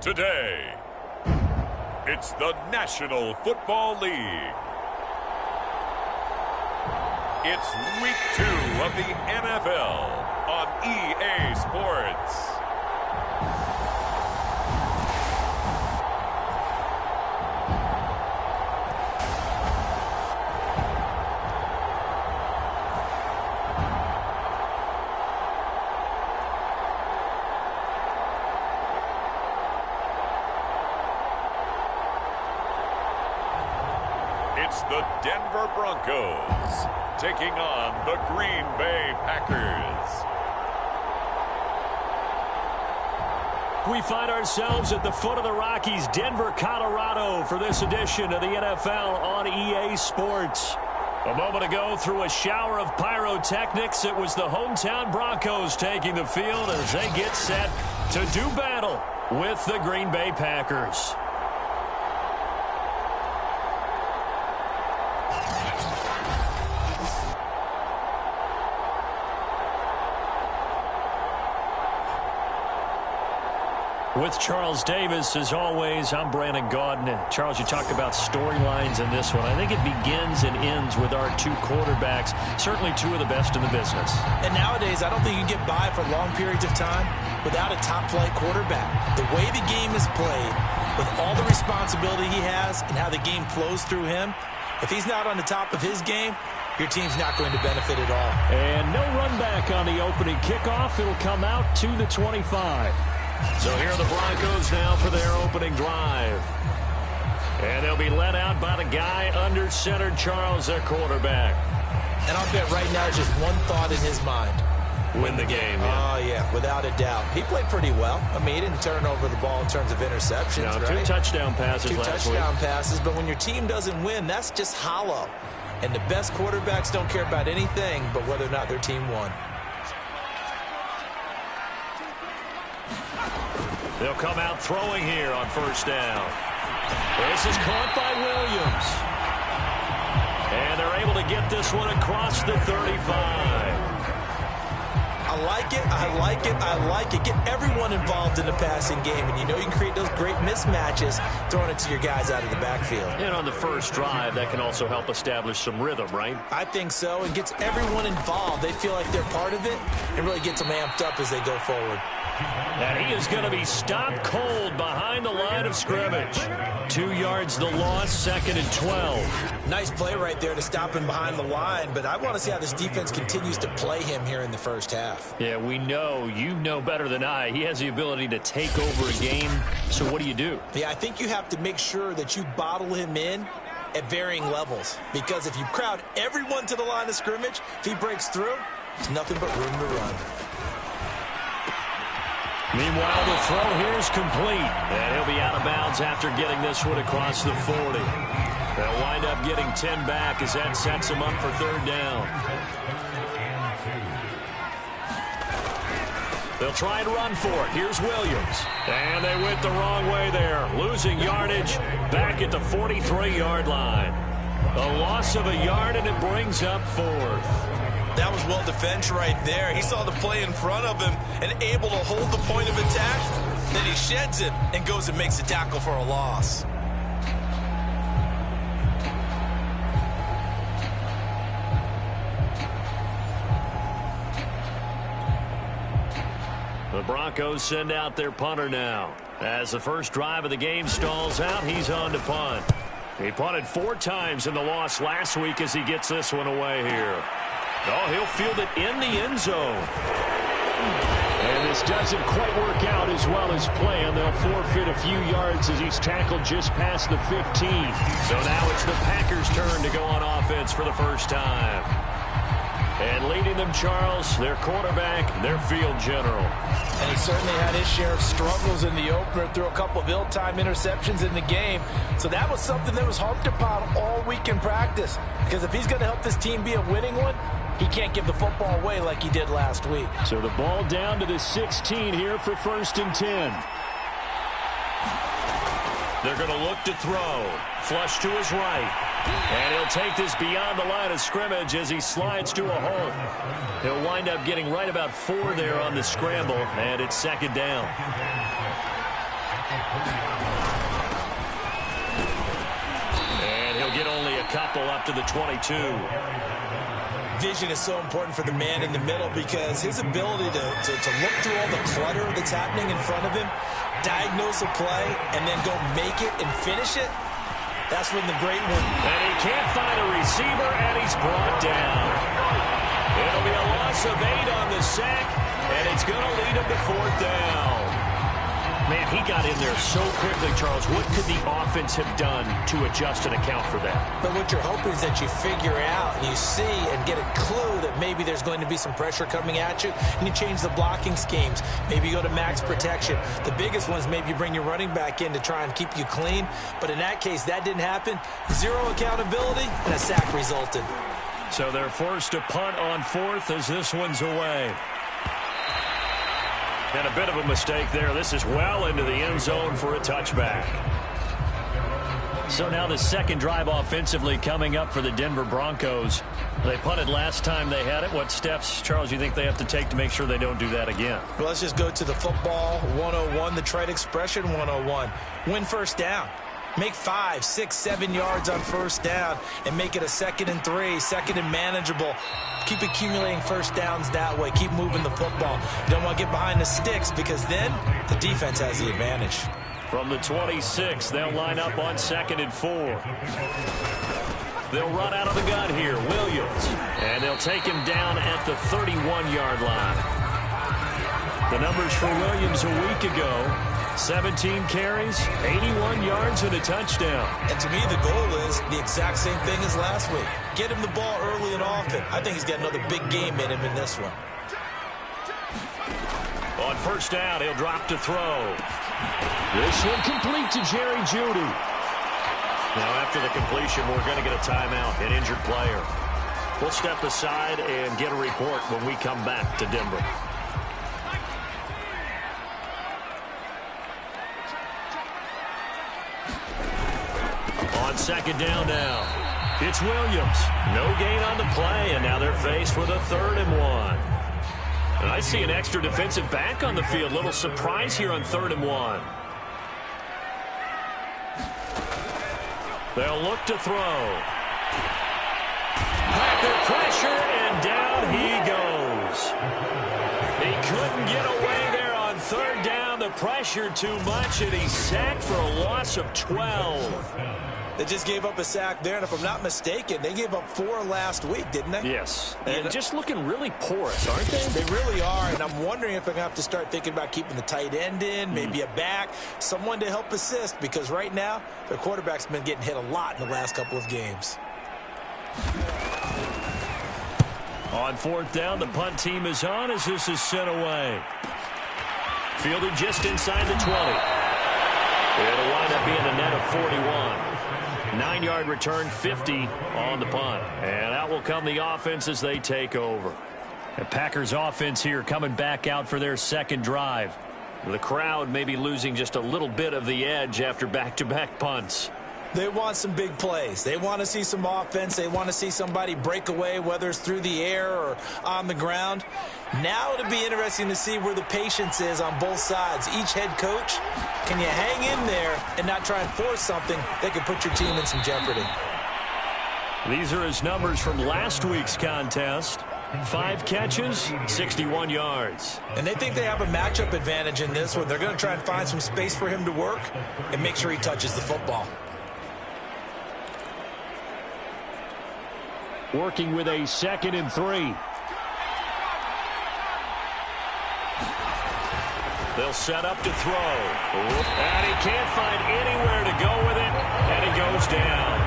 Today, it's the National Football League. It's Week 2 of the NFL on EA Sports. It's the Denver Broncos taking on the Green Bay Packers. We find ourselves at the foot of the Rockies, Denver, Colorado, for this edition of the NFL on EA Sports. A moment ago, through a shower of pyrotechnics, it was the hometown Broncos taking the field as they get set to do battle with the Green Bay Packers. With Charles Davis, as always, I'm Brandon Gaudin. Charles, you talked about storylines in this one. I think it begins and ends with our two quarterbacks, certainly two of the best in the business. And nowadays, I don't think you can get by for long periods of time without a top-flight quarterback. The way the game is played, with all the responsibility he has and how the game flows through him, if he's not on the top of his game, your team's not going to benefit at all. And no run back on the opening kickoff. It'll come out to the 25. So here are the Broncos now for their opening drive. And they'll be led out by the guy under center, Charles, their quarterback. And I'll bet right now it's just one thought in his mind. Win the game. Yeah. Oh, yeah, without a doubt. He played pretty well. I mean, he didn't turn over the ball in terms of interceptions, no, right? Two touchdown passes last week. Two touchdown passes, but when your team doesn't win, that's just hollow. And the best quarterbacks don't care about anything but whether or not their team won. They'll come out throwing here on first down. This is caught by Williams. And they're able to get this one across the 35. I like it, I like it, I like it. Get everyone involved in the passing game, and you know you can create those great mismatches throwing it to your guys out of the backfield. And on the first drive, that can also help establish some rhythm, right? I think so. It gets everyone involved. They feel like they're part of it and really gets them amped up as they go forward. And he is going to be stopped cold behind the line of scrimmage. 2 yards the loss, 2nd and 12. Nice play right there to stop him behind the line, but I want to see how this defense continues to play him here in the first half. Yeah, we know, you know better than I, he has the ability to take over a game. So what do? Yeah, I think you have to make sure that you bottle him in at varying levels, because if you crowd everyone to the line of scrimmage, if he breaks through, there's nothing but room to run. Meanwhile, the throw here is complete, and he'll be out of bounds after getting this one across the 40. They'll wind up getting 10 back as that sets him up for third down. They'll try and run for it. Here's Williams. And they went the wrong way there, losing yardage back at the 43-yard line. A loss of a yard, and it brings up fourth. That was well defended right there. He saw the play in front of him and able to hold the point of attack. Then he sheds it and goes and makes a tackle for a loss. The Broncos send out their punter now. As the first drive of the game stalls out, he's on to punt. He punted 4 times in the loss last week as he gets this one away here. Oh, he'll field it in the end zone. And this doesn't quite work out as well as planned. They'll forfeit a few yards as he's tackled just past the 15. So now it's the Packers' turn to go on offense for the first time. And leading them, Charles, their quarterback, their field general. And he certainly had his share of struggles in the opener, threw a couple of ill-timed interceptions in the game. So that was something that was harped upon all week in practice. Because if he's going to help this team be a winning one, he can't give the football away like he did last week. So the ball down to the 16 here for 1st and 10. They're going to look to throw. Flush to his right. And he'll take this beyond the line of scrimmage as he slides to a hole. He'll wind up getting right about 4 there on the scramble, and it's 2nd down. And he'll get only a couple up to the 22. Vision is so important for the man in the middle because his ability to look through all the clutter that's happening in front of him, diagnose a play, and then go make it and finish it, that's when the great one. And he can't find a receiver, and he's brought down. It'll be a loss of 8 on the sack, and it's going to lead him to 4th down. Man, he got in there so quickly, Charles. What could the offense have done to adjust and account for that? But what you're hoping is that you figure out and you see and get a clue that maybe there's going to be some pressure coming at you, and you change the blocking schemes. Maybe you go to max protection. The biggest one is maybe you bring your running back in to try and keep you clean. But in that case, that didn't happen. 0 accountability, and a sack resulted. So they're forced to punt on 4th as this one's away. And a bit of a mistake there. This is well into the end zone for a touchback. So now the second drive offensively coming up for the Denver Broncos. They punted last time they had it. What steps, Charles, you think they have to take to make sure they don't do that again? Well, let's just go to the football 101, the trade expression 101. Win first down. Make 5, 6, 7 yards on first down and make it a 2nd and 3, 2nd and manageable. Keep accumulating first downs that way. Keep moving the football. You don't want to get behind the sticks because then the defense has the advantage. From the 26, they'll line up on 2nd and 4. They'll run out of the gun here, Williams. And they'll take him down at the 31-yard line. The numbers for Williams a week ago: 17 carries, 81 yards, and a touchdown. And to me, the goal is the exact same thing as last week. Get him the ball early and often. I think he's got another big game in him in this one. On first down, he'll drop to throw. This one complete to Jerry Jeudy. Now, after the completion, we're going to get a timeout, an injured player. We'll step aside and get a report when we come back to Denver. On second down now, it's Williams. No gain on the play, and now they're faced with a 3rd and 1. And I see an extra defensive back on the field. Little surprise here on 3rd and 1. They'll look to throw. Packer pressure, and down he goes. He couldn't get away there on 3rd down. The pressure too much, and he's sacked for a loss of 12. They just gave up a sack there, and if I'm not mistaken, they gave up 4 last week, didn't they? Yes, and just looking really porous, aren't they? They really are, and I'm wondering if I'm going to have to start thinking about keeping the tight end in, maybe a back, someone to help assist, because right now, their quarterback's been getting hit a lot in the last couple of games. On 4th down, the punt team is on as this is sent away. Fielded just inside the 20. It'll wind up being a net of 41. 9-yard return, 50 on the punt. And out will come the offense as they take over. The Packers offense here coming back out for their second drive. The crowd may be losing just a little bit of the edge after back-to-back punts. They want some big plays. They want to see some offense. They want to see somebody break away, whether it's through the air or on the ground. Now it'll be interesting to see where the patience is on both sides. Each head coach, can you hang in there and not try and force something that could put your team in some jeopardy? These are his numbers from last week's contest. 5 catches, 61 yards. And they think they have a matchup advantage in this one. They're going to try and find some space for him to work and make sure he touches the football. Working with a 2nd and 3. They'll set up to throw. And he can't find anywhere to go with it, and he goes down.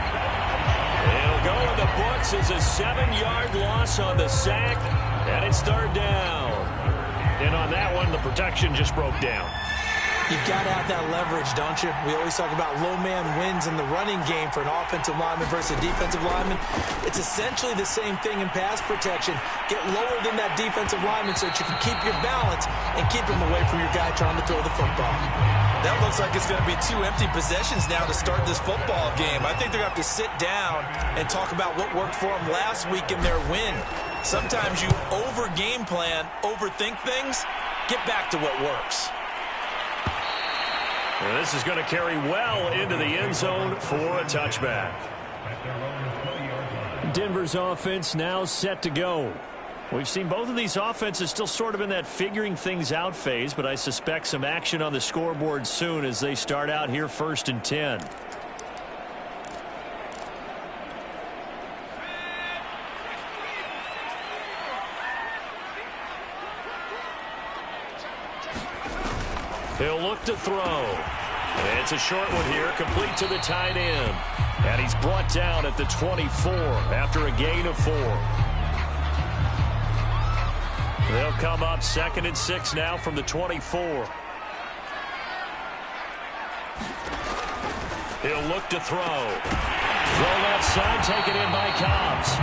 It'll go in the books as a 7-yard loss on the sack, and it's 3rd down. And on that one, the protection just broke down. You've got to have that leverage, don't you? We always talk about low man wins in the running game for an offensive lineman versus a defensive lineman. It's essentially the same thing in pass protection. Get lower than that defensive lineman so that you can keep your balance and keep him away from your guy trying to throw the football. That looks like it's going to be 2 empty possessions now to start this football game. I think they're going to have to sit down and talk about what worked for them last week in their win. Sometimes you over-game plan, overthink things, get back to what works. And this is going to carry well into the end zone for a touchback. Denver's offense now set to go. We've seen both of these offenses still sort of in that figuring things out phase, but I suspect some action on the scoreboard soon as they start out here 1st and 10. He'll look to throw. It's a short one here, complete to the tight end. And he's brought down at the 24 after a gain of 4. They'll come up 2nd and 6 now from the 24. He'll look to throw. Throw left side, taken in by Cobbs.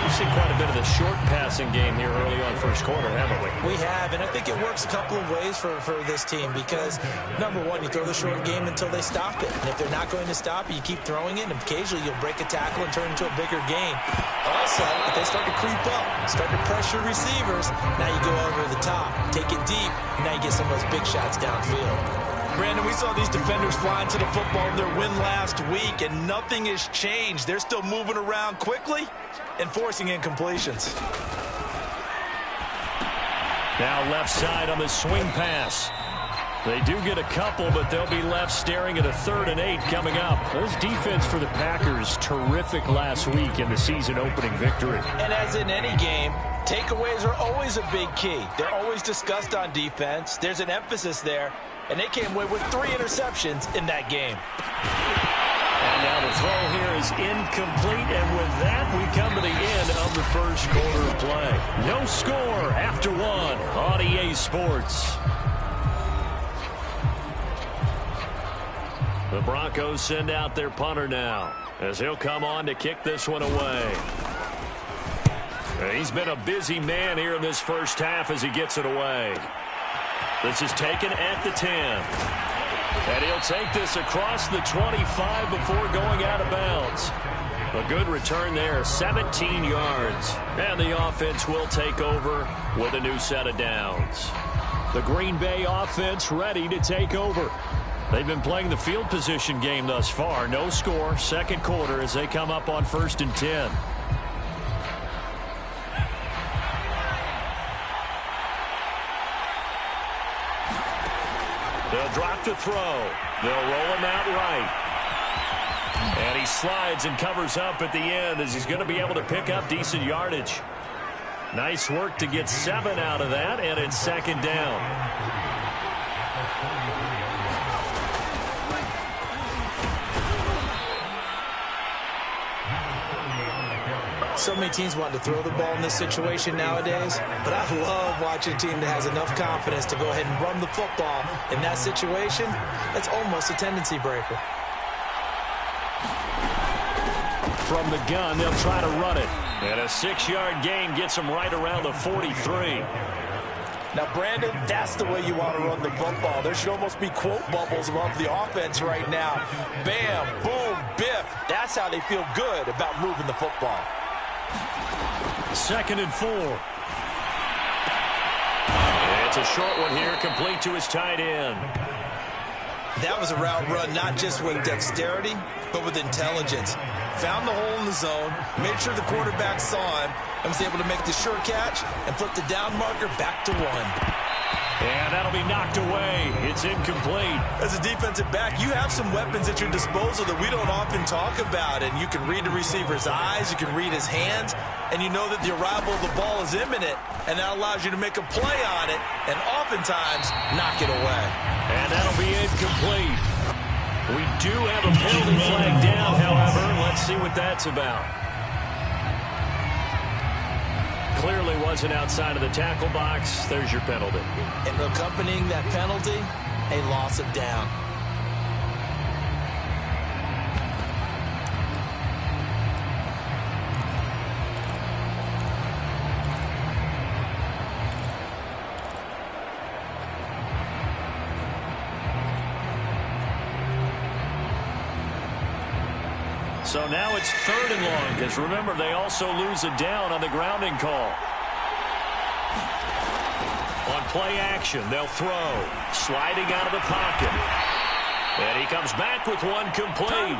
We've seen quite a bit of the short passing game here early on first quarter, haven't we? We have, and I think it works a couple of ways for this team because, number one, you throw the short game until they stop it. And if they're not going to stop it, you keep throwing it, and occasionally you'll break a tackle and turn into a bigger gain. Also, if they start to creep up, start to pressure receivers, now you go over the top, take it deep, and now you get some of those big shots downfield. Brandon, we saw these defenders flying to the football in their win last week, and nothing has changed. They're still moving around quickly and forcing incompletions. Now left side on the swing pass. They do get a couple, but they'll be left staring at a 3rd and 8 coming up. This defense for the Packers, terrific last week in the season-opening victory. And as in any game, takeaways are always a big key. They're always discussed on defense. There's an emphasis there. And they came away with 3 interceptions in that game. And now the throw here is incomplete. And with that, we come to the end of the first quarter of play. No score after 1 on EA Sports. The Broncos send out their punter now as he'll come on to kick this one away. He's been a busy man here in this first half as he gets it away. This is taken at the 10. And he'll take this across the 25 before going out of bounds. A good return there, 17 yards. And the offense will take over with a new set of downs. The Green Bay offense ready to take over. They've been playing the field position game thus far. No score, second quarter as they come up on 1st and 10. They'll drop to throw. They'll roll him out right. And he slides and covers up at the end as he's going to be able to pick up decent yardage. Nice work to get 7 out of that, and it's 2nd down. So many teams want to throw the ball in this situation nowadays, but I love watching a team that has enough confidence to go ahead and run the football in that situation. That's almost a tendency breaker. From the gun, they'll try to run it. And a 6-yard gain gets them right around the 43. Now, Brandon, that's the way you want to run the football. There should almost be quote bubbles above the offense right now. Bam, boom, biff. That's how they feel good about moving the football. 2nd and 4. It's a short one here, complete to his tight end. That was a route run not just with dexterity, but with intelligence. Found the hole in the zone, made sure the quarterback saw him, and was able to make the sure catch and flip the down marker back to 1. And that'll be knocked away. It's incomplete. As a defensive back, you have some weapons at your disposal that we don't often talk about. And you can read the receiver's eyes, you can read his hands, and you know that the arrival of the ball is imminent. And that allows you to make a play on it and oftentimes knock it away. And that'll be incomplete. We do have a penalty flag down, however. Let's see what that's about. Clearly wasn't outside of the tackle box. There's your penalty. And accompanying that penalty, a loss of down. So now it's 3rd and long, because remember, they also lose a down on the grounding call. On play action. They'll throw. Sliding out of the pocket. And he comes back with one complete.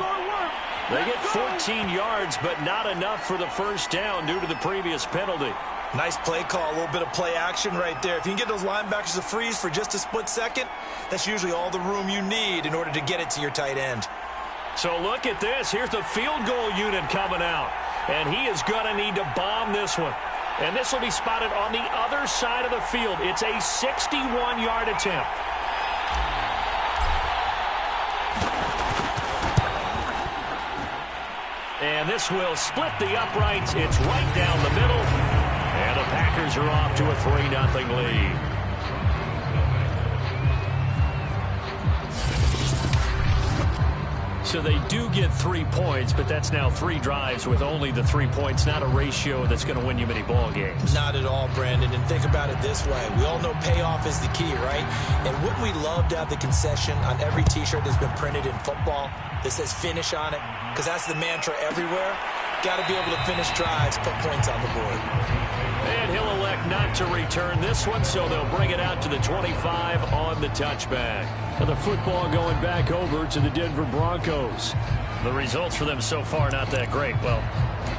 They get 14 yards, but not enough for the first down due to the previous penalty. Nice play call, a little bit of play action right there. If you can get those linebackers to freeze for just a split second, that's usually all the room you need in order to get it to your tight end. So look at this. Here's the field goal unit coming out. And he is going to need to bomb this one. And this will be spotted on the other side of the field. It's a 61-yard attempt. And this will split the uprights. It's right down the middle. And the Packers are off to a 3-0 lead. So they do get 3 points, but that's now 3 drives with only the 3 points, not a ratio that's going to win you many ball games. Not at all, Brandon. And think about it this way. We all know payoff is the key, right? And wouldn't we love to have the concession on every T-shirt that's been printed in football that says finish on it? Because that's the mantra everywhere. Got to be able to finish drives, put points on the board. And he'll elect not to return this one, so they'll bring it out to the 25 on the touchback. And the football going back over to the Denver Broncos. The results for them so far not that great. Well,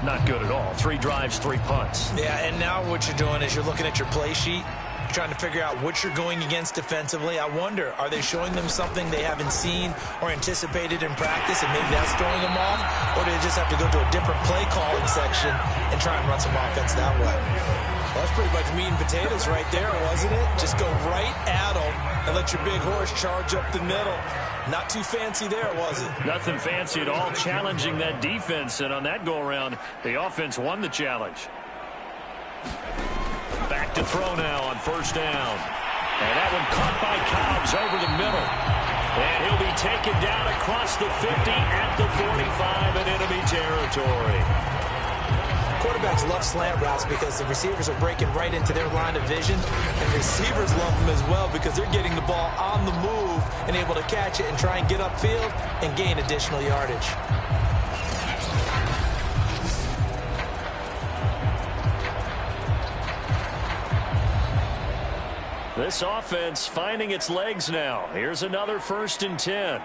not good at all. 3 drives, 3 punts. Yeah, and now what you're doing is you're looking at your play sheet. You're trying to figure out what you're going against defensively. I wonder, are they showing them something they haven't seen or anticipated in practice, and maybe that's throwing them off? Or do they just have to go to a different play calling section and try and run some offense that way? Well, that's pretty much meat and potatoes right there, wasn't it? Just go right at them and let your big horse charge up the middle. Not too fancy there, was it? Nothing fancy at all, challenging that defense. And on that go-around, the offense won the challenge. Back to throw now on first down. And that one caught by Cobbs over the middle. And he'll be taken down across the 50 at the 45 in enemy territory. Quarterbacks love slant routes because the receivers are breaking right into their line of vision, and receivers love them as well because they're getting the ball on the move and able to catch it and try and get upfield and gain additional yardage. This offense finding its legs now. Here's another 1st and 10.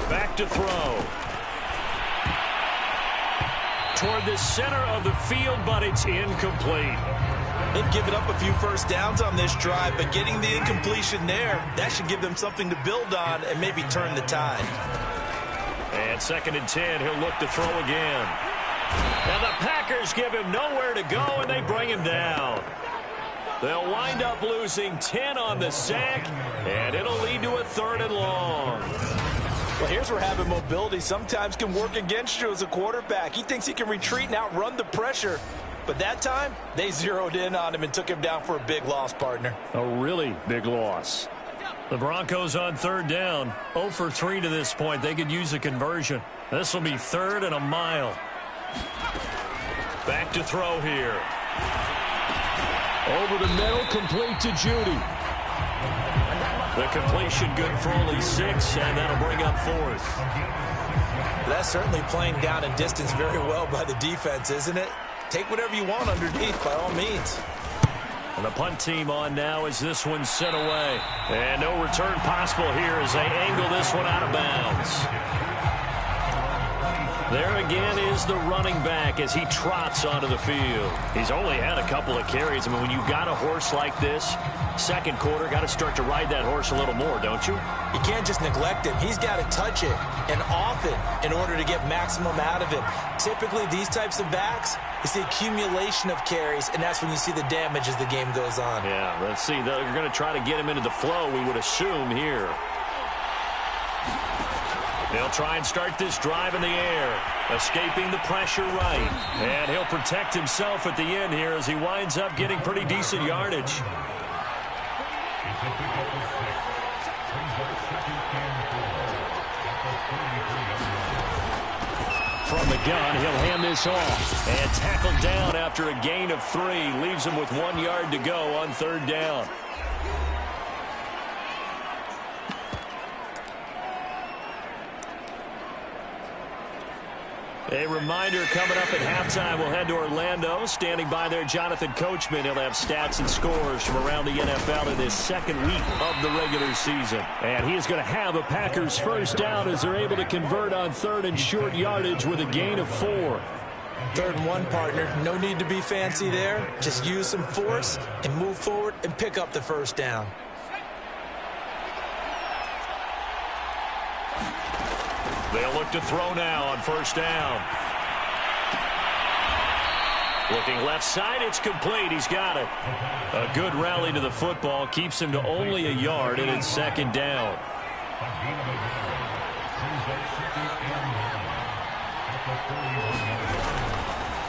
Back to throw. Toward the center of the field, but it's incomplete. They've given up a few first downs on this drive, but getting the incompletion there, that should give them something to build on and maybe turn the tide. And 2nd and 10, he'll look to throw again. And the Packers give him nowhere to go, and they bring him down. They'll wind up losing 10 on the sack, and it'll lead to a 3rd and long. Well, here's where having mobility sometimes can work against you as a quarterback. He thinks he can retreat and outrun the pressure. But that time, they zeroed in on him and took him down for a big loss, partner. A really big loss. The Broncos on 3rd down. 0 for 3 to this point. They could use a conversion. This will be 3rd and a mile. Back to throw here. Over the middle, complete to Judy. The completion good for only 6, and that'll bring up 4th. That's certainly playing down in distance very well by the defense, isn't it? Take whatever you want underneath, by all means. And the punt team on now as this one's sent away. And no return possible here as they angle this one out of bounds. There again is the running back as he trots onto the field. He's only had a couple of carries. I mean, when you've got a horse like this, 2nd quarter, got to start to ride that horse a little more, don't you? You can't just neglect him. He's got to touch it and off it in order to get maximum out of it. Typically, these types of backs, it's the accumulation of carries, and that's when you see the damage as the game goes on. Yeah, let's see. They're going to try to get him into the flow, we would assume here. They'll try and start this drive in the air, escaping the pressure right. And he'll protect himself at the end here as he winds up getting pretty decent yardage. From the gun, he'll hand this off. And tackled down after a gain of 3. Leaves him with 1 yard to go on 3rd down. A reminder coming up at halftime, we'll head to Orlando. Standing by there, Jonathan Coachman. He'll have stats and scores from around the NFL in his second week of the regular season. And he is going to have a Packers first down as they're able to convert on third and short yardage with a gain of 4. 3rd and 1, partner. No need to be fancy there. Just use some force and move forward and pick up the first down. They'll look to throw now on first down. Looking left side, it's complete. He's got it. A good rally to the football keeps him to only a yard, and it's 2nd down.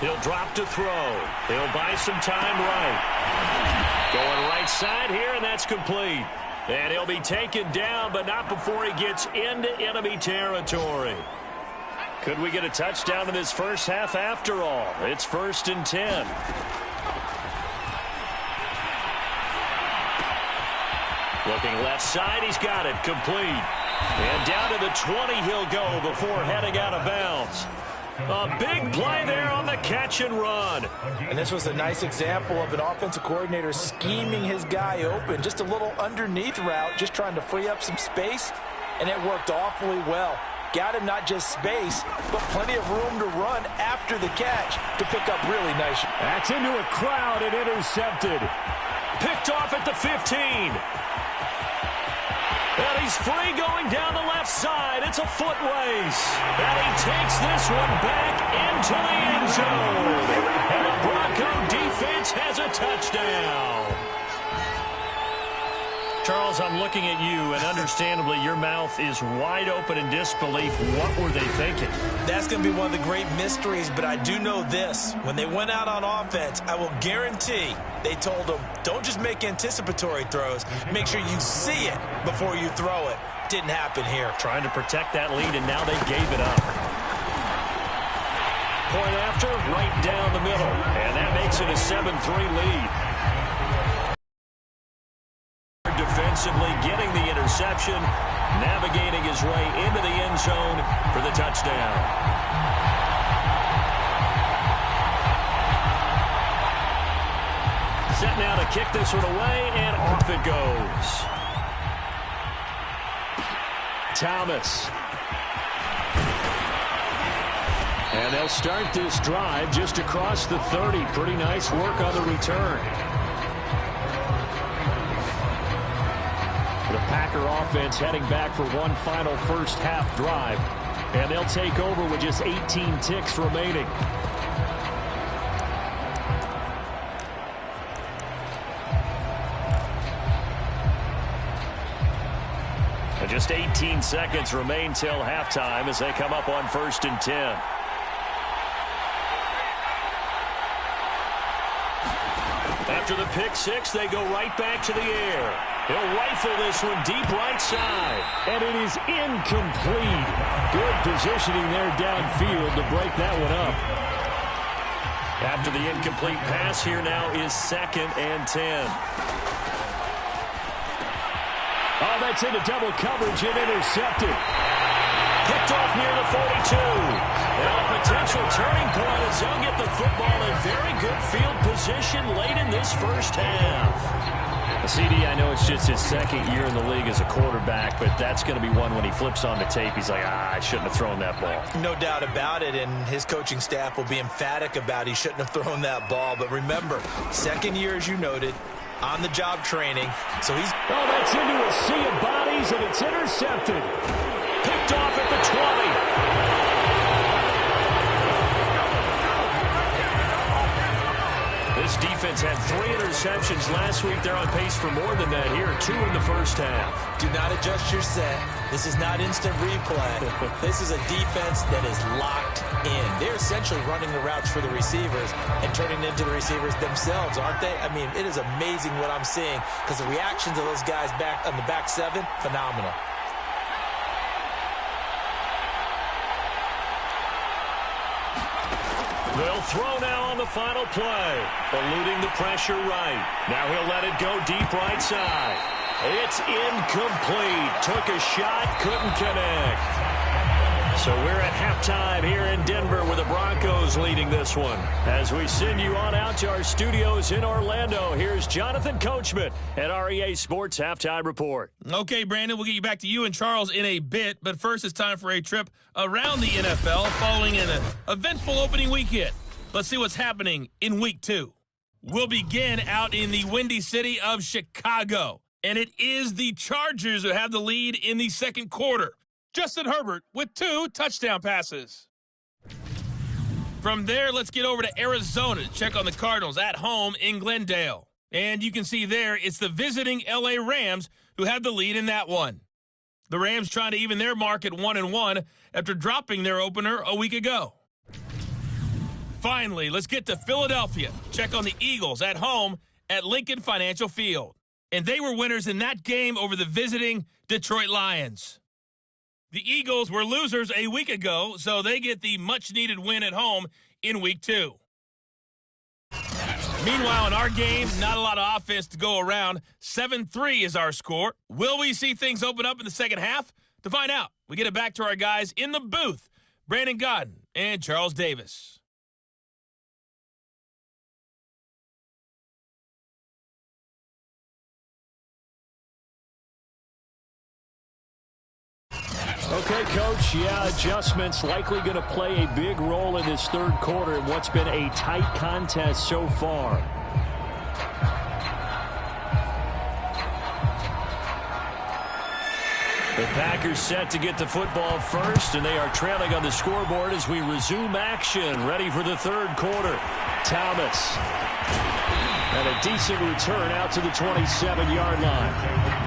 He'll drop to throw. He'll buy some time right. Going right side here, and that's complete. And he'll be taken down, but not before he gets into enemy territory. Could we get a touchdown in this first half after all? It's 1st and 10. Looking left side, he's got it, complete. And down to the 20 he'll go before heading out of bounds. A big play there on the catch and run. And this was a nice example of an offensive coordinator scheming his guy open. Just a little underneath route, just trying to free up some space, and it worked awfully well. Got him not just space, but plenty of room to run after the catch to pick up really nice. That's into a crowd and intercepted. Picked off at the 15. And he's free going down the left side. It's a foot race. And he takes this one back into the end zone. And the Bronco defense has a touchdown. Charles, I'm looking at you, and understandably, your mouth is wide open in disbelief. What were they thinking? That's going to be one of the great mysteries, but I do know this. When they went out on offense, I will guarantee they told them, don't just make anticipatory throws. Make sure you see it before you throw it. Didn't happen here. Trying to protect that lead, and now they gave it up. Point after, right down the middle. And that makes it a 7-3 lead. Defensively getting the interception, navigating his way into the end zone for the touchdown. Set now to kick this one away, and off it goes. Thomas. And they'll start this drive just across the 30. Pretty nice work on the return. The Packer offense heading back for one final first half drive. And they'll take over with just 18 ticks remaining. And just 18 seconds remain till halftime as they come up on 1st and 10. After the pick six, they go right back to the air. He'll rifle this one deep right side. And it is incomplete. Good positioning there downfield to break that one up. After the incomplete pass, here now is 2nd and 10. Oh, that's into double coverage and intercepted. Picked off near the 42. And a potential turning point as they'll get the football in very good field position late in this first half. CD, I know it's just his second year in the league as a quarterback, but that's going to be one when he flips on the tape, he's like, I shouldn't have thrown that ball. No doubt about it, and his coaching staff will be emphatic about he shouldn't have thrown that ball. But remember, second year, as you noted, on-the-job training, so he's... Oh, that's into a sea of bodies, and it's intercepted. Picked off at the 20. This defense had 3 interceptions last week. They're on pace for more than that here. 2 in the first half. Do not adjust your set. This is not instant replay. This is a defense that is locked in. They're essentially running the routes for the receivers and turning into the receivers themselves, aren't they? I mean, it is amazing what I'm seeing because the reactions of those guys back on the back 7, phenomenal. They'll throw now on the final play. Eluding the pressure right. Now he'll let it go deep right side. It's incomplete. Took a shot, couldn't connect. So we're at halftime here in Denver with the Broncos leading this one. As we send you on out to our studios in Orlando, here's Jonathan Coachman at REA Sports Halftime Report. Okay, Brandon, we'll get you back to you and Charles in a bit, but first it's time for a trip around the NFL following an eventful opening weekend. Let's see what's happening in Week 2. We'll begin out in the windy city of Chicago, and it is the Chargers who have the lead in the second quarter. Justin Herbert with 2 touchdown passes. From there, let's get over to Arizona to check on the Cardinals at home in Glendale. And you can see there, it's the visiting LA Rams who have the lead in that one. The Rams trying to even their mark at 1-1 after dropping their opener a week ago. Finally, let's get to Philadelphia. Check on the Eagles at home at Lincoln Financial Field. And they were winners in that game over the visiting Detroit Lions. The Eagles were losers a week ago, so they get the much-needed win at home in Week 2. Meanwhile, in our game, not a lot of offense to go around. 7-3 is our score. Will we see things open up in the second half? To find out, we get it back to our guys in the booth, Brandon Godden and Charles Davis. Okay, Coach, adjustments likely going to play a big role in this third quarter in what's been a tight contest so far. The Packers set to get the football first, and they are trailing on the scoreboard as we resume action, ready for the third quarter. Thomas. And a decent return out to the 27-yard line.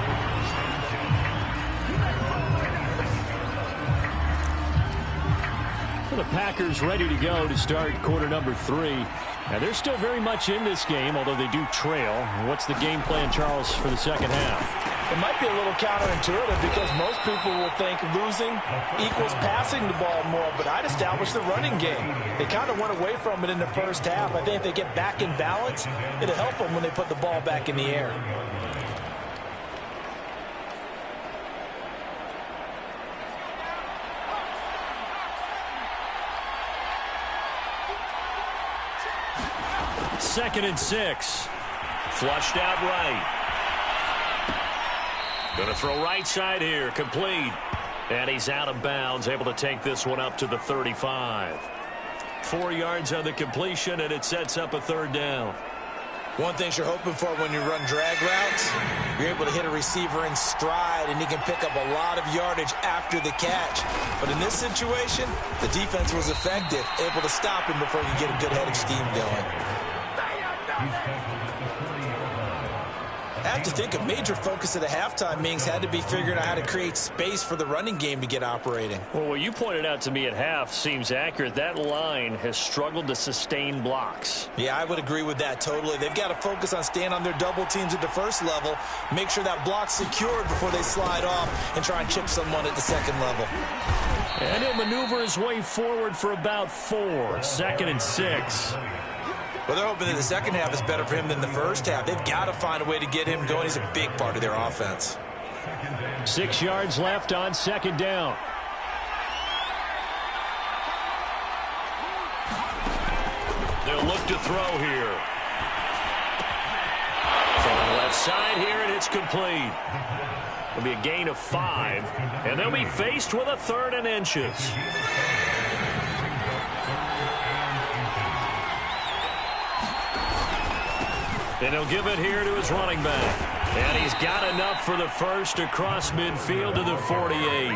The Packers ready to go to start quarter number 3. Now, they're still very much in this game, although they do trail. What's the game plan, Charles, for the second half? It might be a little counterintuitive because most people will think losing equals passing the ball more, but I'd establish the running game. They kind of went away from it in the first half. I think if they get back in balance, it'll help them when they put the ball back in the air. Second and 6. Flushed out right. Going to throw right side here. Complete. And he's out of bounds. Able to take this one up to the 35. 4 yards on the completion, and it sets up a third down. One thing you're hoping for when you run drag routes, you're able to hit a receiver in stride, and he can pick up a lot of yardage after the catch. But in this situation, the defense was effective, able to stop him before he could get a good head of steam going. I have to think a major focus at the halftime meetings had to be figuring out how to create space for the running game to get operating. Well, what you pointed out to me at half seems accurate. That line has struggled to sustain blocks. Yeah, I would agree with that totally. They've got to focus on staying on their double teams at the first level, make sure that block's secured before they slide off and try and chip someone at the second level. And he'll maneuver his way forward for about 4. Second and 6. Well, they're hoping that the second half is better for him than the first half. They've got to find a way to get him going. He's a big part of their offense. 6 yards left on second down. They'll look to throw here. From the left side here, and it's complete. It'll be a gain of 5, and they'll be faced with a 3rd and inches. And he'll give it here to his running back. And he's got enough for the first across midfield to the 48.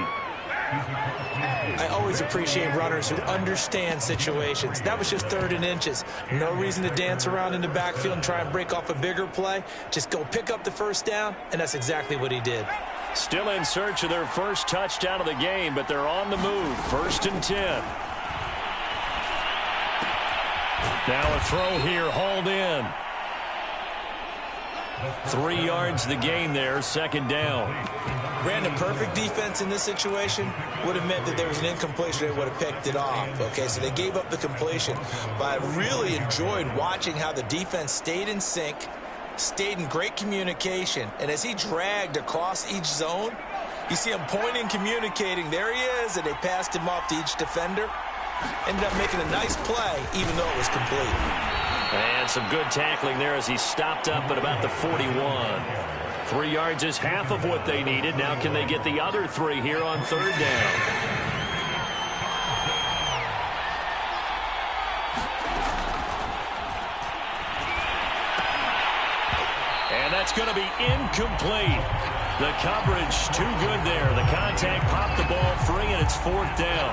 I always appreciate runners who understand situations. That was just 3rd and inches. No reason to dance around in the backfield and try and break off a bigger play. Just go pick up the first down, and that's exactly what he did. Still in search of their first touchdown of the game, but they're on the move. 1st and 10. Now a throw here, hauled in. 3 yards the gain there, 2nd down. Brandon, perfect defense in this situation would have meant that there was an incompletion. They would have picked it off. Okay, so they gave up the completion. But I really enjoyed watching how the defense stayed in sync, stayed in great communication, and as he dragged across each zone, You see him pointing, communicating. There he is, and they passed him off to each defender. Ended up making a nice play, even though it was complete. And some good tackling there as he stopped up at about the 41. 3 yards is half of what they needed. Now can they get the other 3 here on third down? And that's going to be incomplete. The coverage too good there. The contact popped the ball free, and it's fourth down.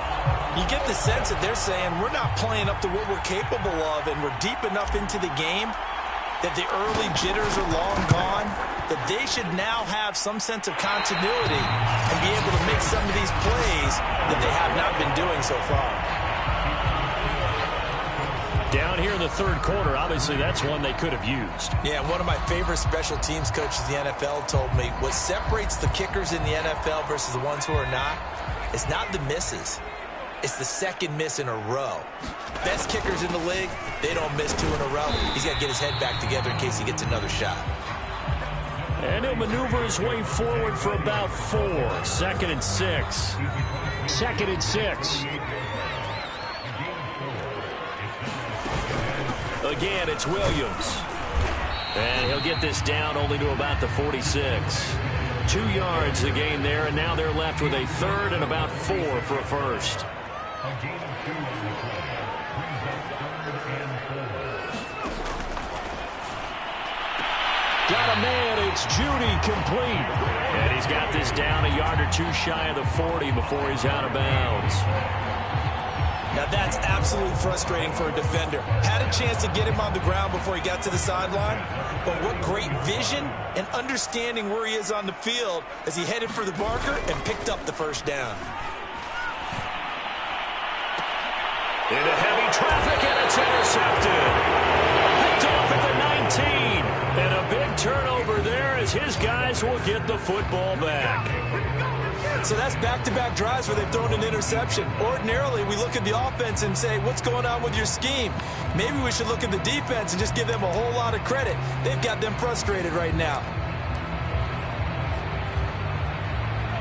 You get the sense that they're saying we're not playing up to what we're capable of, and we're deep enough into the game that the early jitters are long gone, that they should now have some sense of continuity and be able to make some of these plays that they have not been doing so far. Down here in the third quarter, obviously that's one they could have used. Yeah, one of my favorite special teams coaches in the NFL told me what separates the kickers in the NFL versus the ones who are not is not the misses. It's the second miss in a row. Best kickers in the league, they don't miss 2 in a row. He's got to get his head back together in case he gets another shot. And he'll maneuver his way forward for about 4. 2nd and 6. 2nd and 6. Again, it's Williams. And he'll get this down only to about the 46. 2 yards the gain there, and now they're left with a 3rd and about 4 for a first. Got a man, it's Judy, complete. And he's got this down a yard or 2 shy of the 40 before he's out of bounds. Now that's absolutely frustrating for a defender. Had a chance to get him on the ground before he got to the sideline, but what great vision and understanding where he is on the field as he headed for the marker and picked up the first down. Into heavy traffic, and it's intercepted. Picked off at the 19. And a big turnover there as his guys will get the football back. So that's back-to-back drives where they've thrown an interception. Ordinarily, we look at the offense and say, what's going on with your scheme? Maybe we should look at the defense and just give them a whole lot of credit. They've got them frustrated right now.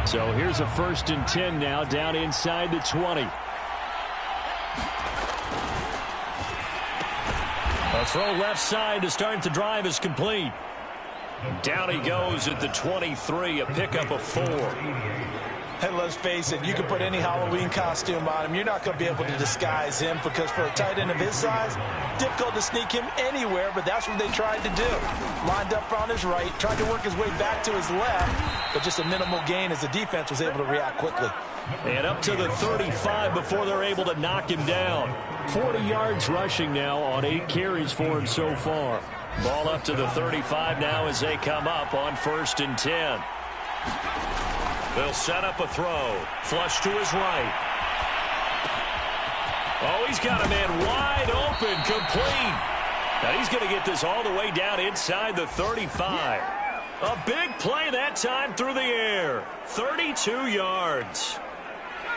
So here's a 1st and 10 now, down inside the 20. A throw left side to start the drive is complete. Down he goes at the 23, a pickup of 4. Hey, let's face it, you can put any Halloween costume on him. You're not going to be able to disguise him because for a tight end of his size, difficult to sneak him anywhere, but that's what they tried to do. Lined up on his right, tried to work his way back to his left, but just a minimal gain as the defense was able to react quickly. And up to the 35 before they're able to knock him down. 40 yards rushing now on 8 carries for him so far. Ball up to the 35 now as they come up on 1st and 10. They'll set up a throw. Flush to his right. Oh, he's got a man wide open, complete. Now he's going to get this all the way down inside the 35. A big play that time through the air. 32 yards.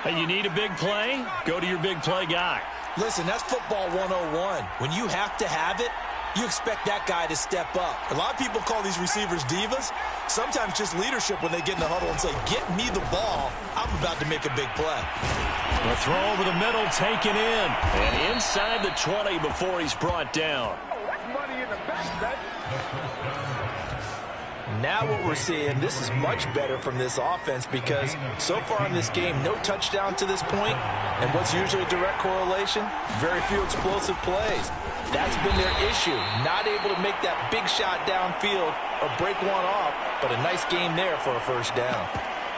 Hey, you need a big play? Go to your big play guy. Listen, that's football 101. When you have to have it, you expect that guy to step up. A lot of people call these receivers divas. Sometimes just leadership when they get in the huddle and say, get me the ball. I'm about to make a big play. A throw over the middle, taken in. And inside the 20 before he's brought down. Now what we're seeing, this is much better from this offense because so far in this game, no touchdown to this point, and what's usually a direct correlation, very few explosive plays. That's been their issue, not able to make that big shot downfield or break one off, but a nice game there for a first down.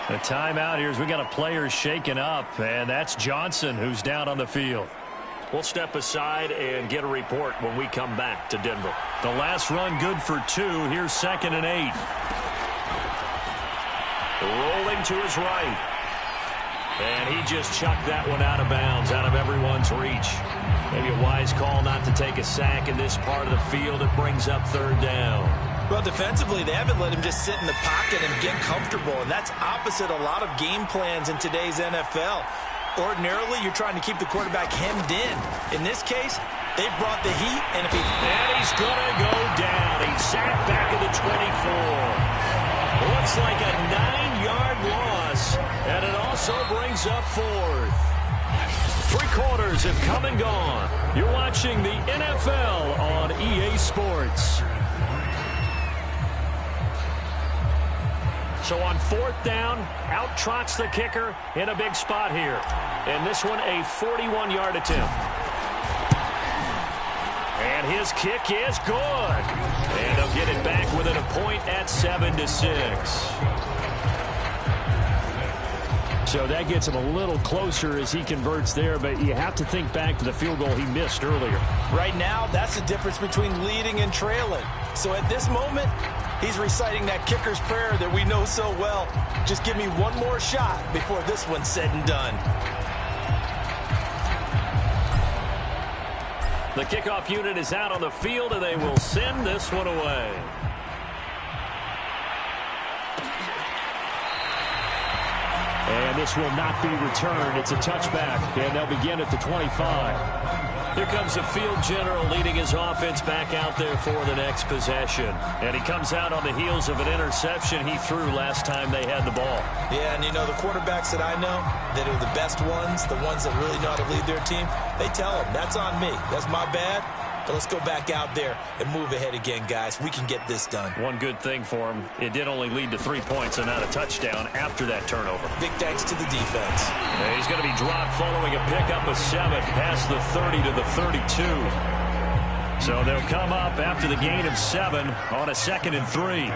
The timeout here is we got a player shaken up, and that's Johnson who's down on the field. We'll step aside and get a report when we come back to Denver. The last run good for 2. Here's 2nd and 8. Rolling to his right. And he just chucked that one out of bounds, out of everyone's reach. Maybe a wise call not to take a sack in this part of the field. It brings up 3rd down. Well, defensively, they haven't let him just sit in the pocket and get comfortable, and that's opposite a lot of game plans in today's NFL. Ordinarily, you're trying to keep the quarterback hemmed in. In this case, they brought the heat, and he's going to go down. He's sacked back at the 24. Looks like a 9-yard loss And it also brings up fourth. 3 quarters have come and gone. You're watching the NFL on EA Sports. So on 4th down, out trots the kicker in a big spot here. And this one, a 41-yard attempt. And his kick is good. And they'll get it back within a point at 7-6. So that gets him a little closer as he converts there, but you have to think back to the field goal he missed earlier. Right now, that's the difference between leading and trailing. So at this moment, he's reciting that kicker's prayer that we know so well. Just give me one more shot before this one's said and done. The kickoff unit is out on the field, and they will send this one away. And this will not be returned. It's a touchback, and they'll begin at the 25. Here comes the field general leading his offense back out there for the next possession. And he comes out on the heels of an interception he threw last time they had the ball. Yeah, and you know, the quarterbacks that I know that are the best ones, the ones that really know how to lead their team, they tell them, that's on me. That's my bad. But let's go back out there and move ahead again, guys. We can get this done. One good thing for him, it did only lead to 3 points and not a touchdown after that turnover. Big thanks to the defense. And he's going to be dropped following a pickup of 7 past the 30 to the 32. So they'll come up after the gain of 7 on a 2nd and 3.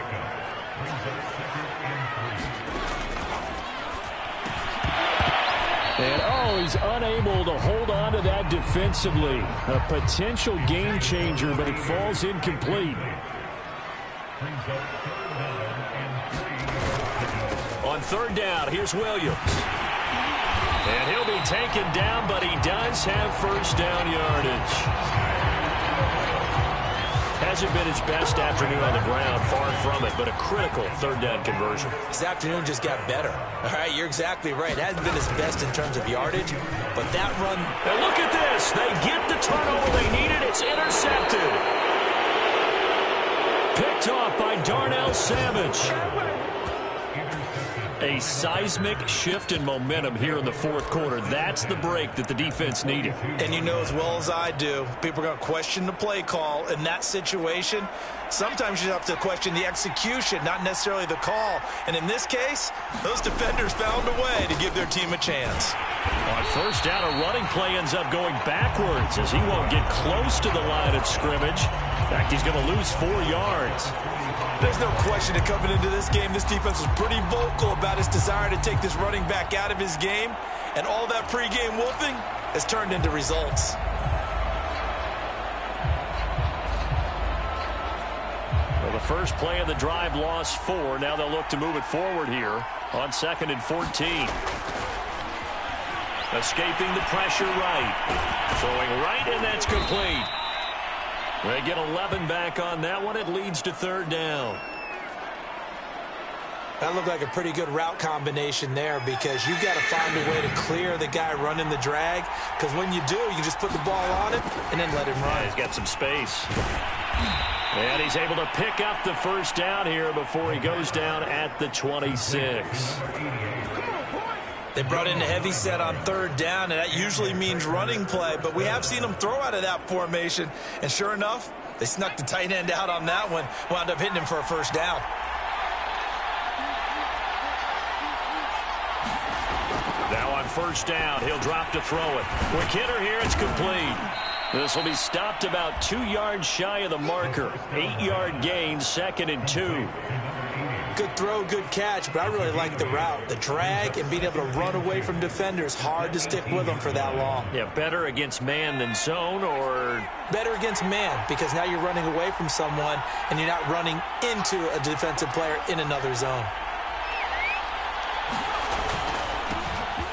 And, he's unable to hold on to that defensively. A potential game changer, but it falls incomplete. On 3rd down, here's Williams. And he'll be taken down, but he does have 1st down yardage. Hasn't been his best afternoon on the ground, far from it, but a critical 3rd down conversion. His afternoon just got better. All right, you're exactly right. It hasn't been his best in terms of yardage, but that run... And look at this. They get the turnover they needed. It's intercepted. Picked off by Darnell Savage. A seismic shift in momentum here in the 4th quarter. That's the break that the defense needed. And you know as well as I do, people are going to question the play call in that situation. Sometimes you have to question the execution, not necessarily the call. And in this case, those defenders found a way to give their team a chance. On 1st down, a running play ends up going backwards as he won't get close to the line of scrimmage. In fact, he's going to lose 4 yards. There's no question that coming into this game, this defense was pretty vocal about its desire to take this running back out of his game. And all that pregame wolfing has turned into results. Well, the first play of the drive lost 4. Now they'll look to move it forward here on 2nd and 14. Escaping the pressure right. Throwing right, and that's complete. They get 11 back on that one. It leads to 3rd down. That looked like a pretty good route combination there because you've got to find a way to clear the guy running the drag, because when you do, you just put the ball on him and then let him run. Yeah, he's got some space. And he's able to pick up the 1st down here before he goes down at the 26. They brought in a heavy set on 3rd down, and that usually means running play, but we have seen them throw out of that formation, and sure enough, they snuck the tight end out on that one, wound up hitting him for a 1st down. Now on 1st down, he'll drop to throw it. Quick hitter here, it's complete. This will be stopped about 2 yards shy of the marker. 8-yard gain, 2nd and 2. Good throw, good catch, but I really like the route. The drag and being able to run away from defenders, hard to stick with them for that long. Yeah, better against man than zone, or... Better against man, because now you're running away from someone and you're not running into a defensive player in another zone.